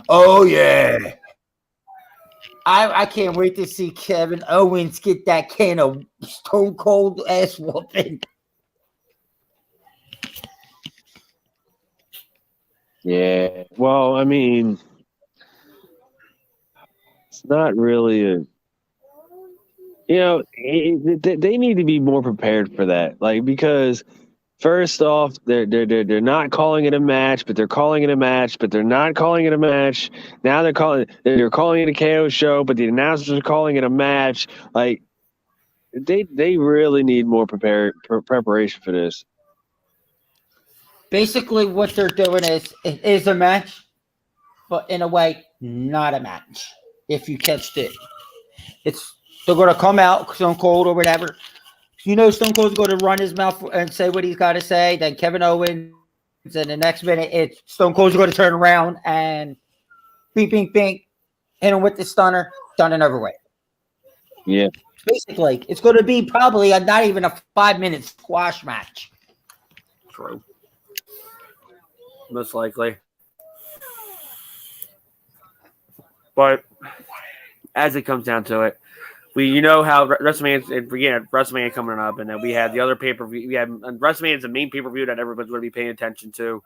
Speaker 2: Oh, yeah. I can't wait to see Kevin Owens get that can of Stone Cold ass whooping.
Speaker 3: Yeah. Well, I mean, it's not really they need to be more prepared for that. Because first off, they're not calling it a match, but they're calling it a match, but they're not calling it a match. Now they're calling it a KO show, but the announcers are calling it a match. They really need more preparation for this.
Speaker 2: Basically, what they're doing is it is a match, but in a way, not a match. If you catched it, they're going to come out Stone Cold or whatever. Stone Cold's going to run his mouth and say what he's got to say. Then Kevin Owens, and the next minute, Stone Cold's going to turn around and bing, bing, bing, hit him with the stunner, done and over with.
Speaker 3: Yeah.
Speaker 2: Basically, it's going to be probably not even a 5-minute squash match.
Speaker 1: True. Most likely. But as it comes down to it, how WrestleMania coming up, and then we have the other pay-per-view. WrestleMania is the main pay-per-view that everybody's going to be paying attention to.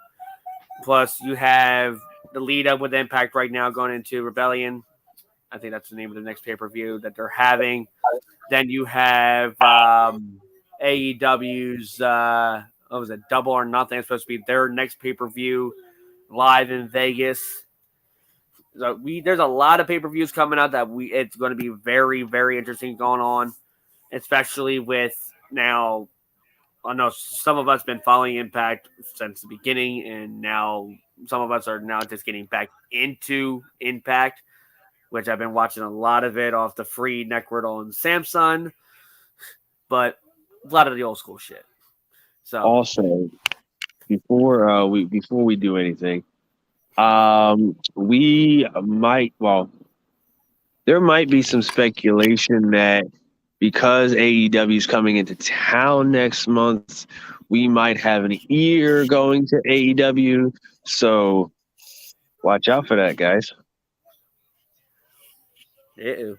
Speaker 1: Plus, you have the lead-up with Impact right now going into Rebellion. I think that's the name of the next pay-per-view that they're having. Then you have AEW's Double or Nothing. It's supposed to be their next pay-per-view live in Vegas. So there's a lot of pay-per-views coming out that it's going to be very, very interesting going on, especially with now. I know some of us been following Impact since the beginning, and now some of us are now just getting back into Impact, which I've been watching a lot of it off the free network on Samsung, but a lot of the old school shit. So
Speaker 3: also, before we do anything, we might there might be some speculation that because AEW is coming into town next month, we might have an ear going to AEW. So watch out for that, guys.
Speaker 1: Uh-oh.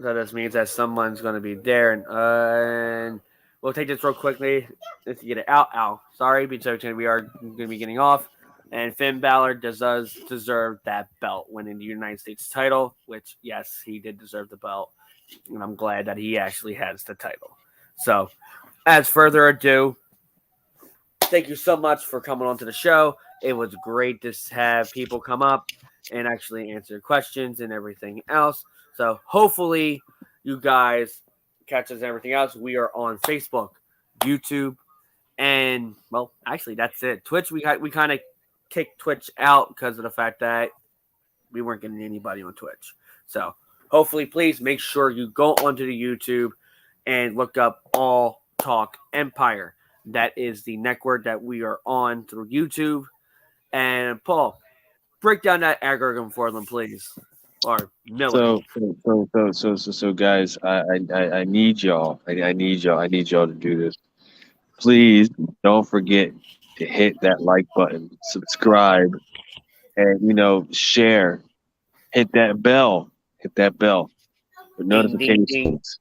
Speaker 1: So this means that someone's going to be there, and we'll take this real quickly. Let's get it out. Ow, sorry, because we are going to be getting off. And Finn Balor does deserve that belt, winning the United States title. Which, yes, he did deserve the belt, and I'm glad that he actually has the title. So, as further ado, thank you so much for coming on to the show. It was great to have people come up and actually answer questions and everything else. So hopefully you guys catch us and everything else. We are on Facebook, YouTube, and well, actually that's it. Twitch, we kind of kicked Twitch out because of the fact that we weren't getting anybody on Twitch. So hopefully, please make sure you go onto the YouTube and look up All Talk Empire. That is the network that we are on through YouTube. And Paul, break down that algorithm for them, please. Or Miller.
Speaker 3: So, guys, I need y'all. I need y'all. I need y'all to do this. Please don't forget to hit that like button, subscribe, and share. Hit that bell. Hit that bell. The
Speaker 1: Ding, ding, ding.
Speaker 3: notifications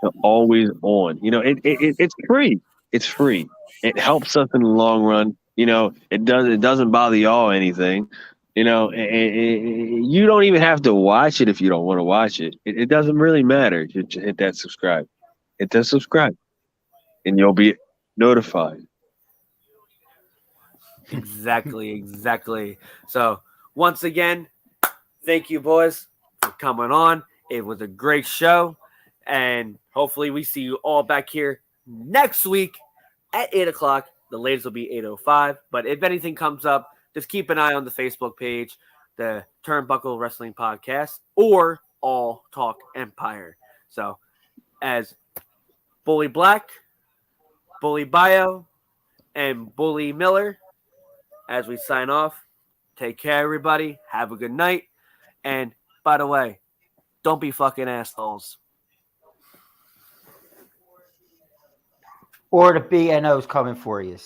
Speaker 3: are always on. It's free. It's free. It helps us in the long run. It doesn't bother y'all anything. You don't even have to watch it if you don't want to watch it. It doesn't really matter. Just hit that subscribe. Hit that subscribe, and you'll be notified.
Speaker 1: Exactly. So, once again, thank you, boys, for coming on. It was a great show. And hopefully we see you all back here next week at 8 o'clock. The latest will be 8:05. But if anything comes up, just keep an eye on the Facebook page, the Turnbuckle Wrestling Podcast, or All Talk Empire. So, as Bully Black, Bully Bio, and Bully Miller, as we sign off, take care, everybody. Have a good night. And by the way, don't be fucking assholes.
Speaker 2: Or the BNO's coming for you.